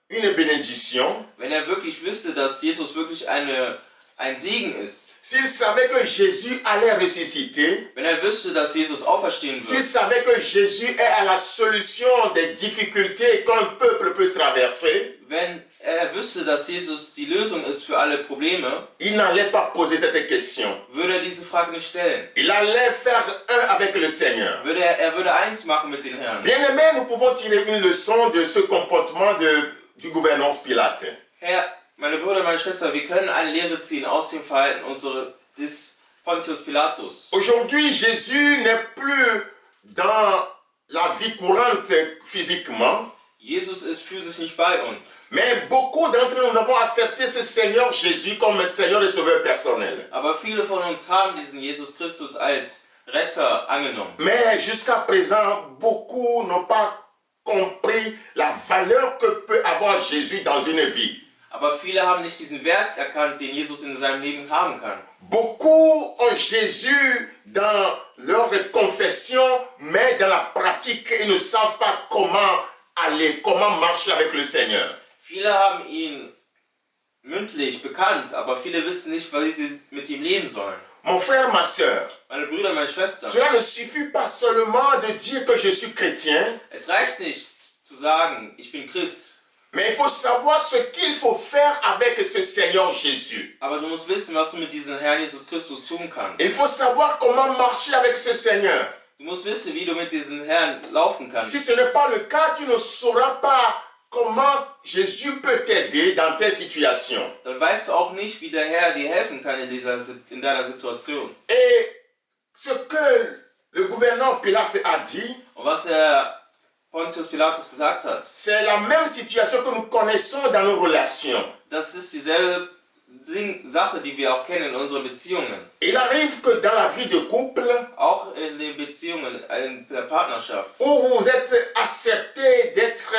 une bénédiction, Wenn er wirklich wüsste, dass Jesus wirklich ein Segen ist, s'il savait que Jésus allait ressusciter, wenn er wüsste, dass Jesus auferstehen s'il wird, savait que Jésus est à la solution des difficultés qu'un peuple peut traverser, wenn er wüsste, dass Jesus die Lösung ist für alle Probleme, il n'allait pas poser cette question. würde er diese Frage nicht stellen. Il allait faire un avec le Seigneur. Er würde eins machen mit den Herrn. Bien-aimés, nous pouvons tirer une leçon de ce comportement du gouverneur Pilate. Herr, meine Brüder, meine Schwester, wir können eine Lehre ziehen aus dem Verhalten des Pontius Pilatus. Aujourd'hui, Jésus n'est plus dans la vie courante physiquement, Jesus ist physisch nicht bei uns. mais beaucoup d'entre nous avons accepté ce Seigneur Jésus comme Seigneur et Sauveur personnel. Aber viele von uns haben diesen Jesus Christus als Retter angenommen. Mais jusqu'à présent, beaucoup n'ont pas compris la valeur que peut avoir Jésus dans une vie. Aber viele haben nicht diesen Wert erkannt, den Jesus in seinem Leben haben kann. Beaucoup ont Jésus dans leur confession, mais dans la pratique, ils ne savent pas comment aller, comment marcher avec le Seigneur. Viele haben ihn mündlich bekannt, aber viele wissen nicht, wie sie mit ihm leben sollen. Mon frère, ma soeur, Meine Brüder, meine Schwestern, cela ne suffit pas seulement de dire que je suis chrétien, es reicht nicht zu sagen, ich bin Christ. mais il faut savoir ce qu'il faut faire avec ce Seigneur Jésus. Aber du musst wissen, was du mit diesem Herrn Jesus Christus tun kannst. Il faut savoir comment marcher avec ce Seigneur. Du musst wissen, wie du mit diesem Herrn laufen kannst. Si ce n'est pas le cas, tu ne sauras pas comment Jésus peut t'aider dans tes situations. Dann weißt du auch nicht, wie der Herr dir helfen kann in deiner Situation. Et ce que le gouverneur Pilate a dit, Und was Herr Pontius Pilatus gesagt hat, c'est la même situation que nous connaissons dans nos relations. das ist dieselbe Sache, die wir auch kennen in unseren Beziehungen. Il arrive que dans la vie de couple, Auch in den Beziehungen, in der Partnerschaft. où vous êtes accepté d'être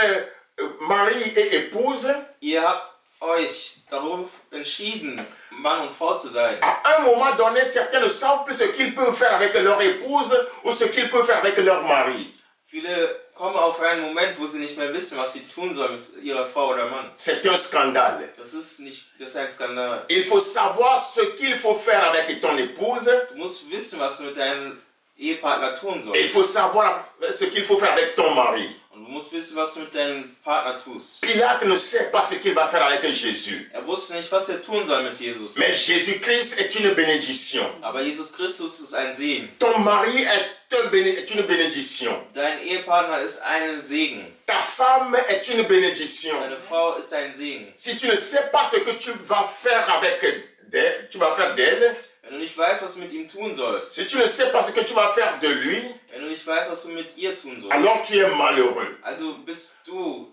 mari et épouse, Ihr habt euch darauf entschieden, Mann und Frau zu sein. À un moment donné, certains ne savent plus ce qu'ils peuvent faire avec leur épouse ou ce qu'ils peuvent faire avec leur mari. Viele kommen auf einen Moment, wo sie nicht mehr wissen, was sie tun sollen mit ihrer Frau oder Mann. C'est un scandale. Das ist ein Skandal. Il faut savoir ce qu'il faut faire avec ton épouse. Du musst wissen, was du mit deinem Ehepartner tun Et il sollst. faut savoir ce qu'il faut faire avec ton mari. Und du musst wissen, was du mit deinem Partner tust. Pilate ne sait pas ce qu'il va faire avec Jésus. Wusste nicht, was tun soll mit Jesus. Mais Jésus-Christ est une bénédiction. Aber Jesus Christus ist ein Segen. Ton mari est une bénédiction. Dein Ehepartner ist ein Segen. Ta femme est une bénédiction. Deine Frau ist ein Segen. Si tu ne sais pas ce que tu vas faire d'elle, Wenn du nicht weißt, was du mit ihm tun sollst, si tu ne sais pas ce que tu vas faire de lui, wenn du nicht weißt, was du mit ihr tun sollst, alors tu es malheureux. also bist du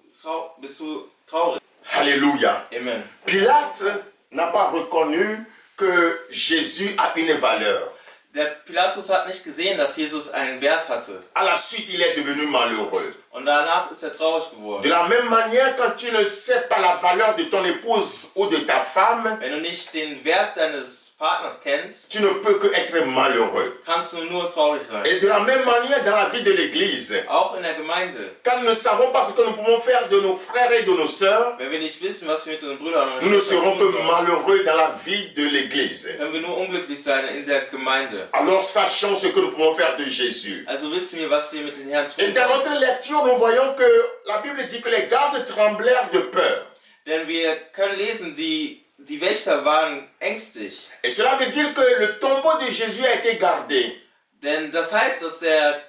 traurig. Alléluia. Amen. Pilate n'a pas reconnu que Jésus a une valeur. Der Pilatus hat nicht gesehen, dass Jesus einen Wert hatte. À la suite, il est devenu malheureux. Und danach ist er traurig geworden. De la même manière, quand tu ne sais pas la valeur de ton épouse ou de ta femme, Wenn du nicht den Wert deines Partners kennst, tu ne peux que être malheureux. kannst du nur traurig sein. Et de la même manière, dans la vie de l'Église, Auch in der Gemeinde. quand nous ne savons pas ce que nous pouvons faire de nos frères et de nos sœurs, Wenn wir nicht wissen, was wir mit unseren Brüdern nous und ne Schwestern serons tun que sollen, malheureux dans la vie de l'Église. können wir nur unglücklich sein in der Gemeinde. Alors sachons ce que nous pouvons faire de Jésus. Also wissen wir, was wir mit den Herrn Et tun dans sollen. notre lecture, nous voyons que la Bible dit que les gardes tremblèrent de peur. Denn wir können lesen, die Wächter waren ängstlich. Et cela veut dire que le tombeau de Jésus a été gardé. Denn das heißt,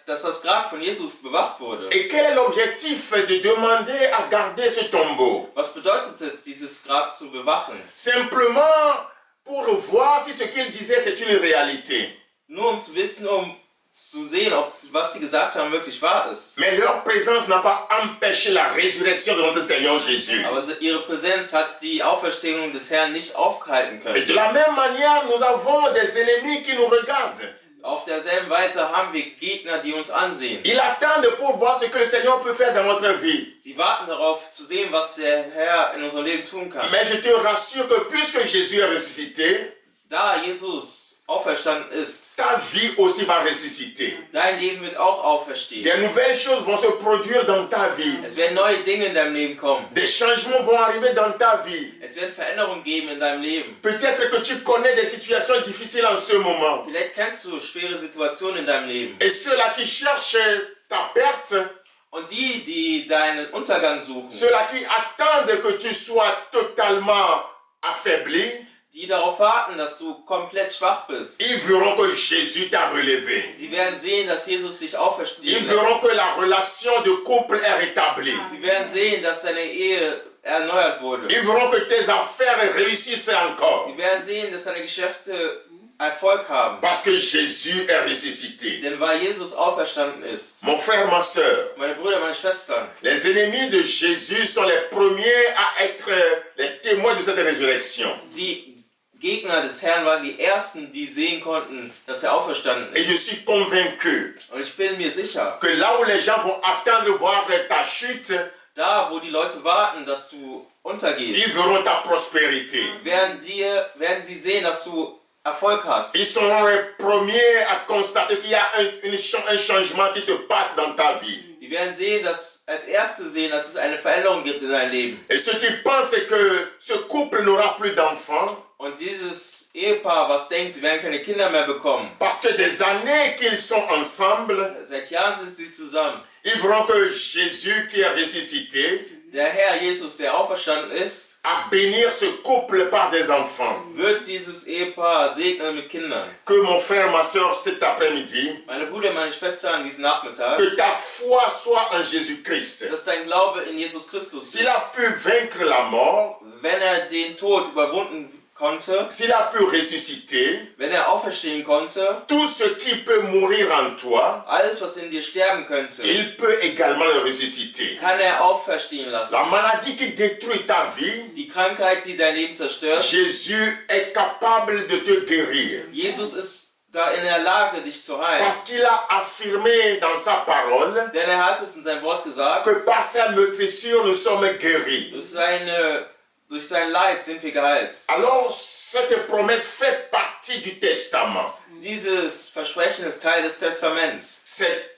dass das Grab von Jesus bewacht wurde. Et quel est l'objectif de demander à garder ce tombeau? Was bedeutet es, dieses Grab zu bewachen? Simplement pour voir si ce qu'il disait c'est une réalité. Nur um zu wissen, um zu sehen, ob was sie gesagt haben wirklich wahr ist. Mais leur présence n'a pas empêché la résurrection de notre Seigneur Jésus. Aber ihre Präsenz hat die Auferstehung des Herrn nicht aufhalten Et können. de la même manière, nous avons des ennemis qui nous regardent. Auf derselben Weise haben wir Gegner, die uns ansehen. Ils attendent pour voir ce que le Seigneur peut faire dans notre vie. Sie warten darauf zu sehen, was der Herr in unserem Leben tun kann. Mais je te rassure que puisque Jésus est ressuscité, Da Jesus auferstanden ist, ta vie aussi va ressusciter. dein Leben wird auch auferstehen. Des nouvelles choses vont se produire dans ta vie. Es werden neue Dinge in deinem Leben kommen. Des changements vont arriver dans ta vie. Es werden Veränderungen geben in deinem Leben. Peut-être que tu connais des situations difficiles en ce moment. Vielleicht kennst du schwere Situationen in deinem Leben. Et ceux-là qui cherchent ta perte, Und die deinen Untergang suchen, ceux-là qui attendent que tu sois totalement affaibli, die darauf warten, dass du komplett schwach bist, ils verront que Jésus t'a relevé. sie werden sehen, dass Jesus dich Ils auferstehen verront lässt. que la relation de couple est rétablie. Sie werden sehen, dass deine Ehe erneuert wurde. Ils verront que tes affaires réussissent encore. Sie werden sehen, dass deine Geschäfte Erfolg haben. Parce que Jésus est ressuscité. Denn weil Jesus auferstanden ist. Mon frère, ma soeur, Meine Brüder, meine Schwestern, les ennemis de Jésus sont les premiers à être les témoins de cette résurrection. die Gegner des Herrn waren die Ersten, die sehen konnten, dass er auferstanden Et ist. je suis convaincu Und ich bin mir sicher, que là où les gens vont attendre voir ta chute, da wo die Leute warten, dass du ils untergehst, verront ta prospérité. werden sie sehen, dass du Erfolg hast. Ils seront les premiers à constater qu'il y a un changement qui se passe dans ta vie. Sie werden sehen, als Erste sehen, dass es eine Veränderung gibt in deinem Leben. Et ceux qui pensent que ce couple n'aura plus d'enfants, Und dieses Ehepaar, was denkt, sie werden keine Kinder mehr bekommen, parce que des années qu'ils sont ensemble, seit Jahren sind sie zusammen. ils verront que Jésus qui est ressuscité Der Herr Jesus, der auferstanden ist, à bénir ce couple par des enfants. wird dieses Ehepaar segnen mit Kindern. Que mon frère, ma soeur, cet après-midi, Meine Brüder, meine Schwestern, diesen Nachmittag, que ta foi soit en Jésus-Christ. dass dein Glaube in Jesus Christus S'il ist. a pu vaincre la mort, Wenn er den Tod überwunden konnte, s'il a pu ressusciter, wenn er auferstehen konnte, tout ce qui peut mourir en toi, alles, was in dir sterben könnte, il peut également le ressusciter. kann er auferstehen lassen. La maladie qui détruit ta vie, Die Krankheit, die dein Leben zerstört, Jésus est capable de te guérir. Jesus ist da in der Lage, dich zu heilen. Parce qu'il a affirmé dans sa parole Denn er hat es in seinem Wort gesagt, que par sa meurtrissure nous sommes guéris. durch seine Durch sein Leid sind wir geheilt. Alors, cette promesse fait partie du testament. Dieses Versprechen ist Teil des Testaments. C'est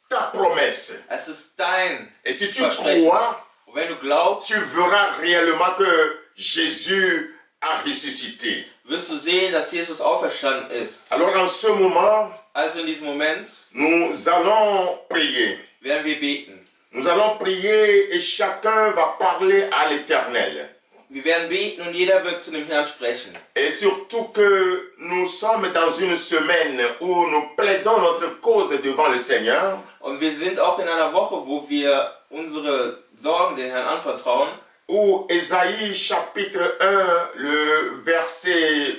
ta promesse. Es ist dein Et si tu Versprechen. crois, Und wenn du glaubst, tu verras réellement que Jésus a ressuscité. wirst du sehen, dass Jesus auferstanden ist. Alors, en ce moment, Also in diesem Moment nous allons prier. werden wir beten. Nous allons prier et chacun va parler à l'Éternel. Wir werden beten und jeder wird zu dem Herrn sprechen. Et surtout que nous sommes dans une semaine où nous plaidons notre cause devant le Seigneur. Und wir sind auch in einer Woche, wo wir unsere Sorgen den Herrn anvertrauen. Où Ésaïe chapitre 1, le verset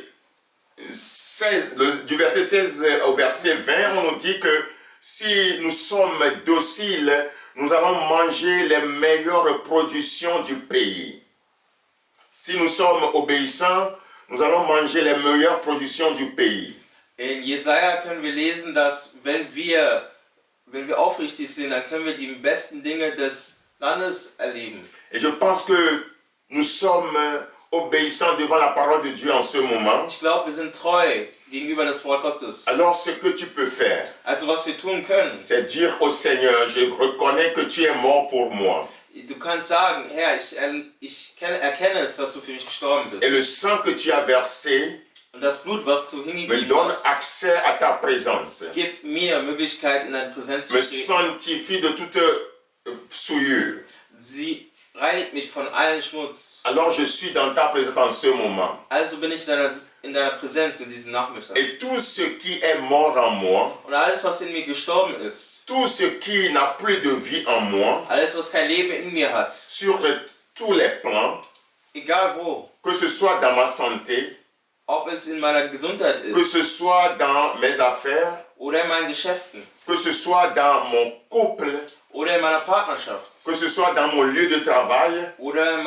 16, du verset 16 au verset 20, on nous dit que si nous sommes dociles, nous allons manger les meilleures productions du pays. Si nous sommes obéissants, nous allons manger les meilleures productions du pays. In Jesaja können wir lesen, dass wenn wir aufrichtig sind, dann können wir die besten Dinge des Landes erleben. Et je pense que nous sommes obéissants devant la parole de Dieu en ce moment. Ich glaube, wir sind treu gegenüber das Wort Gottes. Alors ce que tu peux faire, Also was wir tun können, c'est dire au Seigneur, je reconnais que tu es mort pour moi. du kannst sagen, Herr, ich erkenne es, dass du für mich gestorben Et bist. le sang que tu as versé Und das Blut, was du me hingegeben donne hast, accès à ta présence. gibt mir Möglichkeit, in deine Präsenz zu Me treten. sanctifie de toute souillure. Sie reinigt mich von allen Schmutz. Alors je suis dans ta présence en ce moment. Also bin ich in deiner Präsenz in diesem Nachmittag. Et tout ce qui est mort en moi, Und alles, was in mir gestorben ist, tout ce qui n'a plus de vie en moi, alles, was kein Leben in mir hat, sur tous les plans, egal wo, que ce soit dans ma santé, ob es in meiner Gesundheit que ist ce soit dans mes affaires, oder in meinen Geschäften que ce soit dans mon couple, oder in meiner Partnerschaft que ce soit dans mon lieu de travail, oder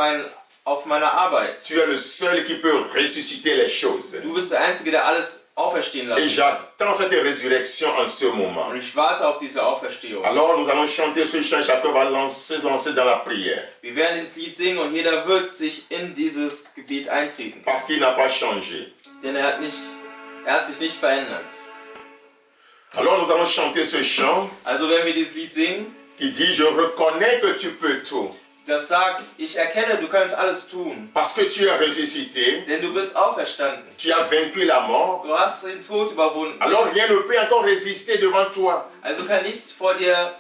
auf meiner Arbeit. tu es le seul qui peut ressusciter les choses. Du bist der Einzige, der alles auferstehen Et lassen kann. j'attends cette résurrection en ce moment. Und ich warte auf diese Auferstehung. Alors nous allons chanter ce chant, chacun va lancer dans la prière. Wir werden dieses Lied singen und jeder wird sich in dieses Gebet eintreten. Parce qu'il n'a pas changé. Denn er hat sich nicht verändert. Alors nous allons chanter ce chant Also wenn wir dieses Lied singen, qui dit « Je reconnais que tu peux tout, das sagt, ich erkenne, du kannst alles tun. parce que tu es ressuscité, Denn du bist auferstanden. tu as vaincu la mort, Du hast den Tod überwunden. alors rien ne peut encore résister devant toi. Also kann nichts vor dir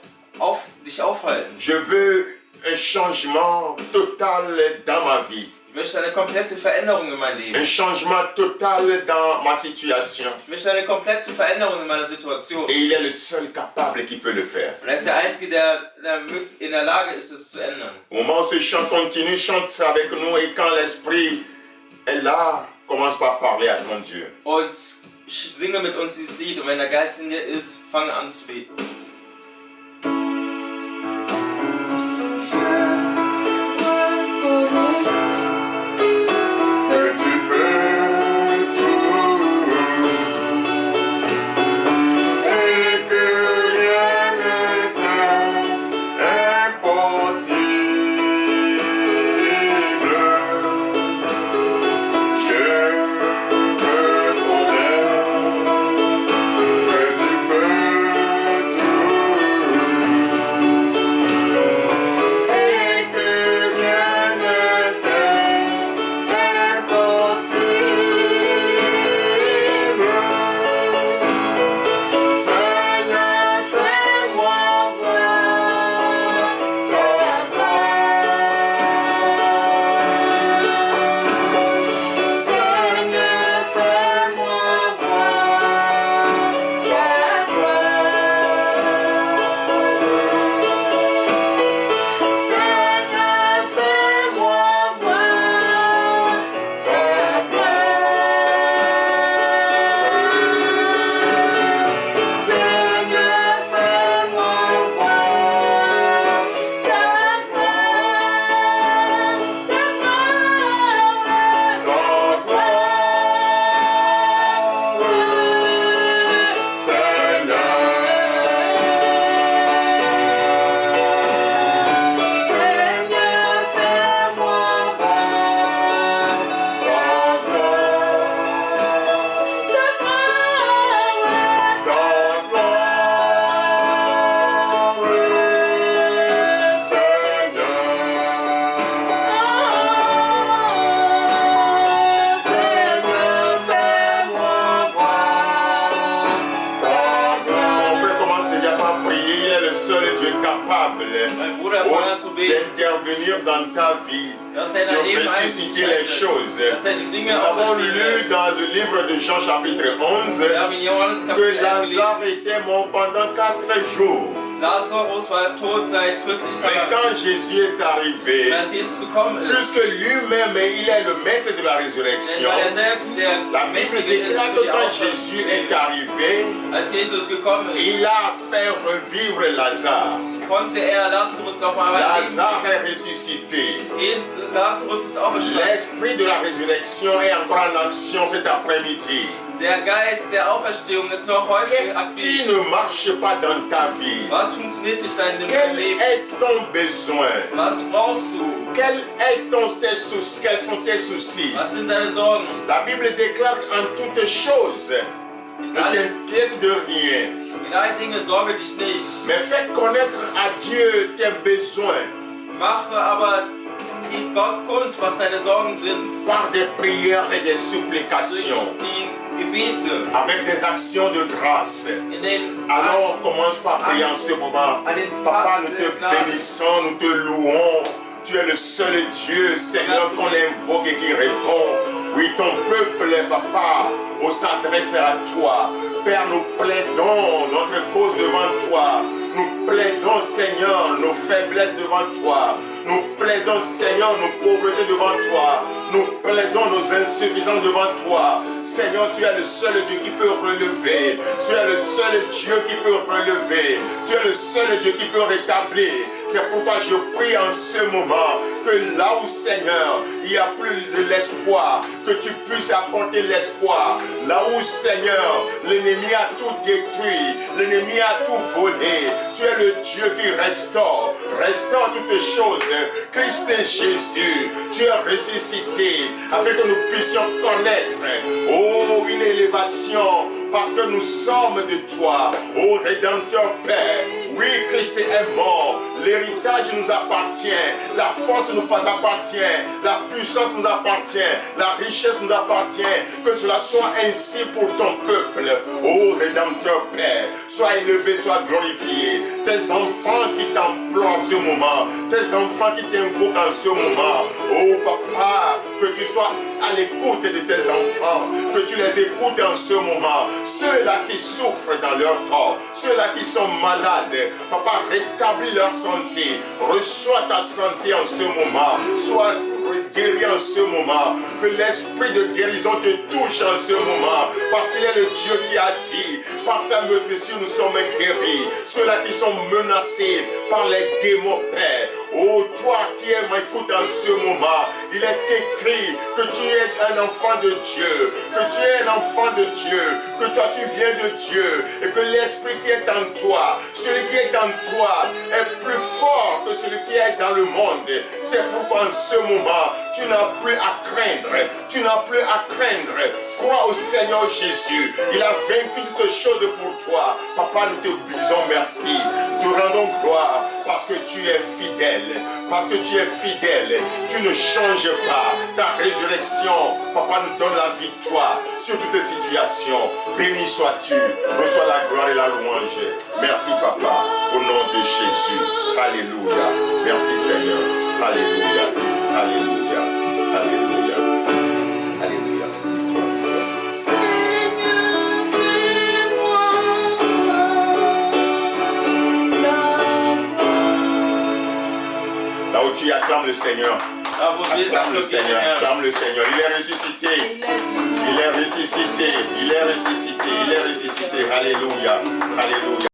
dich aufhalten. Je veux un changement total dans ma vie, Ich möchte eine komplette Veränderung in mein un Leben. changement total dans ma situation. Ich möchte eine komplette Veränderung in meiner Situation. Et il est le seul capable qui peut le faire. Und er ist der Einzige, der in der Lage ist, es zu ändern. Au moment où ce chant continue, chante avec nous et quand l'esprit est là, commence par parler à ton Dieu. Und singe mit uns dieses Lied. Und wenn der Geist in dir ist, fange an zu beten. Que tu peux tout et que rien ne t'est impossible. Je reconnais que tu peux tout. mein Bruder oh, vorher zu beten, d'intervenir dans ta vie, dass er in dein de Leben ressusciter les einschaltet, choses. dass er die Dinge Nous avons auferstehen lu lässt. dans le livre de Jean chapitre 11 Wir haben in Johannes que Kapitel 11 Lazare gelesen, était mort pendant 4 jours. Lazarus war tot seit 40 Mais Tagen. quand Jésus est arrivé, Und als Jesus gekommen ist, puisque lui-même il est le maître de la denn résurrection, weil er selbst der la Bible Mächtige ist déclare für que die quand Jésus est Auferstehung, arrivé, als Jesus gekommen ist, il a fait revivre Lazare. konnte er Lazarus nochmal einmal leben. Lazare est ressuscité. Lazarus ist auferstanden. L'esprit de la résurrection est encore en action cet après-midi. Der Geist der Auferstehung ist noch heute Qu'est-ce qui aktiv. ne marche pas dans ta vie? Was funktioniert nicht in deinem Quel Leben? est ton besoin? Was brauchst du? Quels sont tes soucis? Was sind deine Sorgen? La Bible déclare en toutes choses, ne t'inquiète de rien, In allen Dingen sorge dich nicht. mais fais connaître à Dieu tes besoins Mache aber Gott kund, was deine Sorgen sind. par des prières et des Durch supplications, die Gebete. avec des actions de grâce. In den Alors on commence par prier en ce moment. Papa, nous te bénissons, nous te louons. Tu es le seul Dieu, Seigneur, qu'on invoque et qui répond. Oui, ton peuple, Papa, s'adresse à toi. Père, nous plaidons notre cause devant toi. Nous plaidons, Seigneur, nos faiblesses devant toi. Nous plaidons, Seigneur, nos pauvretés devant toi. Nous plaidons nos insuffisances devant toi. Seigneur, tu es le seul Dieu qui peut relever. Tu es le seul Dieu qui peut relever. Tu es le seul Dieu qui peut rétablir. C'est pourquoi je prie en ce moment que là où, Seigneur, il n'y a plus de l'espoir, que tu puisses apporter l'espoir. Là où, Seigneur, l'ennemi a tout détruit, l'ennemi a tout volé. Tu es le Dieu qui restaure toutes choses. Christ Jésus, tu es ressuscité afin que nous puissions connaître, oh, une élévation parce que nous sommes de toi, ô Rédempteur Père. Oui, Christ est mort, l'héritage nous appartient, la force nous appartient, la puissance nous appartient, la richesse nous appartient. Que cela soit ainsi pour ton peuple, ô Rédempteur Père. Sois élevé, sois glorifié. Tes enfants qui t'emploient en ce moment, tes enfants qui t'invoquent en ce moment, ô Papa, que tu sois à l'écoute de tes enfants, que tu les écoutes en ce moment. Ceux-là qui souffrent dans leur corps, ceux-là qui sont malades, Papa, rétablis leur santé, reçois ta santé en ce moment, sois guéri en ce moment, que l'esprit de guérison te touche en ce moment, parce qu'il est le Dieu qui a dit, par sa meurtrissure nous sommes guéris. Ceux-là qui sont menacés par les démons, Père, oh toi qui m'écoutes en ce moment, il est écrit que tu es un enfant de Dieu, que tu es un enfant de Dieu, que toi tu viens de Dieu, et que l'esprit qui est en toi, celui qui est en toi est plus fort que celui qui est dans le monde. C'est pourquoi en ce moment, tu n'as plus à craindre, tu n'as plus à craindre. Crois au Seigneur Jésus, il a vaincu toutes choses pour toi. Papa, nous te disons merci, nous te rendons gloire parce que tu es fidèle, parce que tu es fidèle, tu ne changes pas. Ta résurrection, Papa, nous donne la victoire sur toutes les situations. Béni sois-tu, reçois la gloire et la louange. Merci Papa, au nom de Jésus. Alléluia. Merci Seigneur. Alléluia. Alléluia. Alléluia. Alléluia. Là où tu acclames le Seigneur, acclame le Seigneur, acclame le Seigneur. Il est ressuscité, il est ressuscité, il est ressuscité, il est ressuscité. Alléluia, alléluia.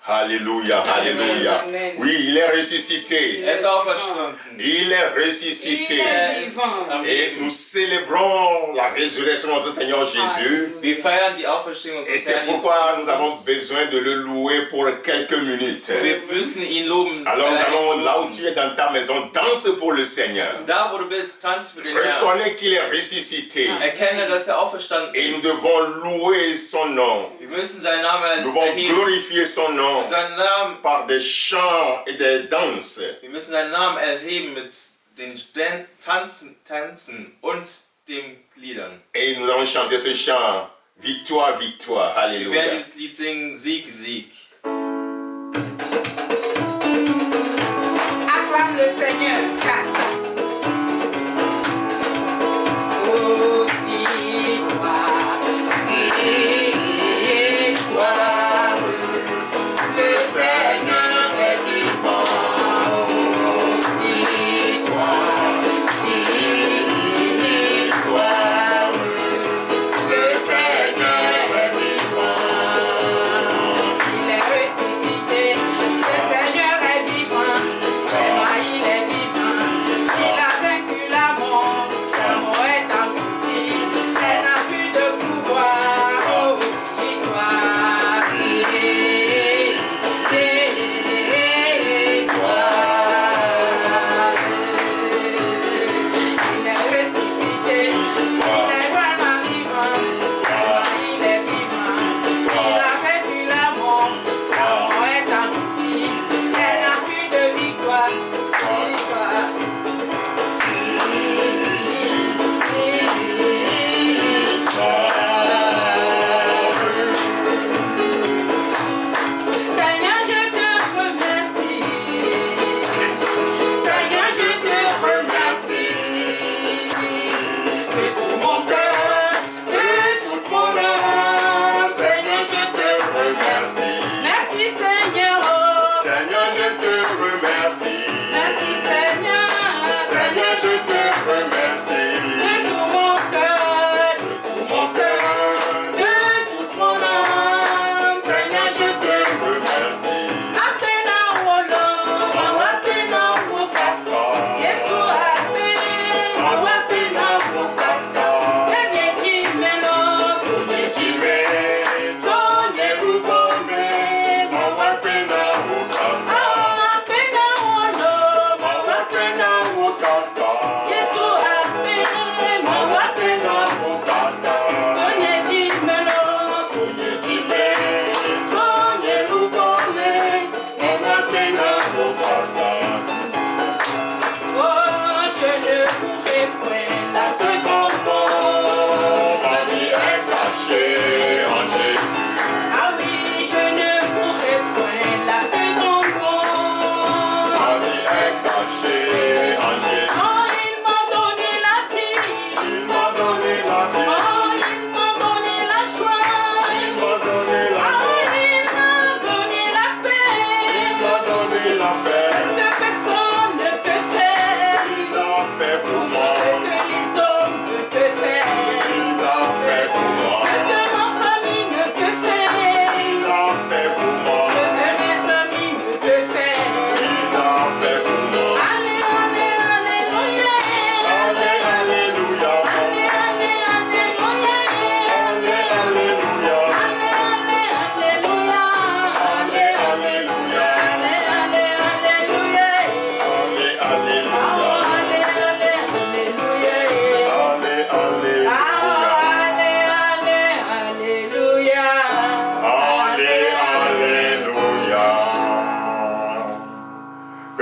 Alléluia, alléluia. Oui, il est ressuscité. Er ist auferstanden. Il est ressuscité. Il est vivant. Et nous célébrons la résurrection de notre Seigneur Jésus. Wir feiern die Auferstehung Et unseres c'est Herrn Jesus pourquoi nous avons Christus. besoin de le louer pour quelques minutes. Wir müssen ihn loben. Alors nous allons, là où tu es dans ta maison, danse pour le Seigneur. Da, wo du bist, tanz für den Herrn. Reconnais qu'il est ressuscité. Erkenne, dass er auferstanden Et nous ist. devons louer son nom. Wir müssen seinen Namen Nous devons erheben. glorifier son nom Seinen Namen, par des chants et des danses. wir müssen seinen Namen erheben mit den Tanzen und den Liedern. Et nous allons chanter ce chant. Victoire, victoire. Wir Alléluia. werden dieses Lied singen, Sieg, Sieg.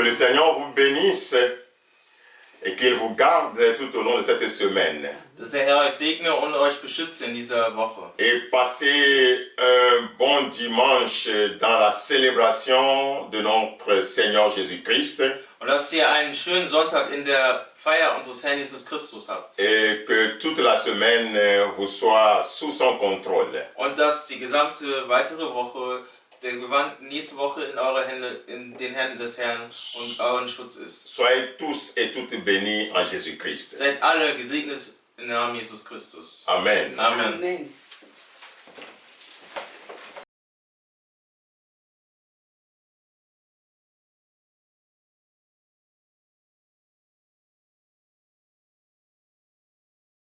le Seigneur vous bénisse et qu'il vous garde tout au long de cette semaine. Dass der Herr euch segne und euch beschütze in dieser Woche. Et passez un bon dimanche dans la célébration de notre Seigneur Jésus-Christ. Und dass ihr einen schönen Sonntag in der Feier unseres Herrn Jesus Christus habt. Et que toute la semaine vous soit sous son contrôle. Und dass die gesamte weitere Woche, nächste Woche in den Händen des Herrn und euren Schutz ist. Soyez tous et toutes bénis en Jésus-Christ. Seid alle gesegnet im Namen Jesus Christus. Amen. Amen. Amen.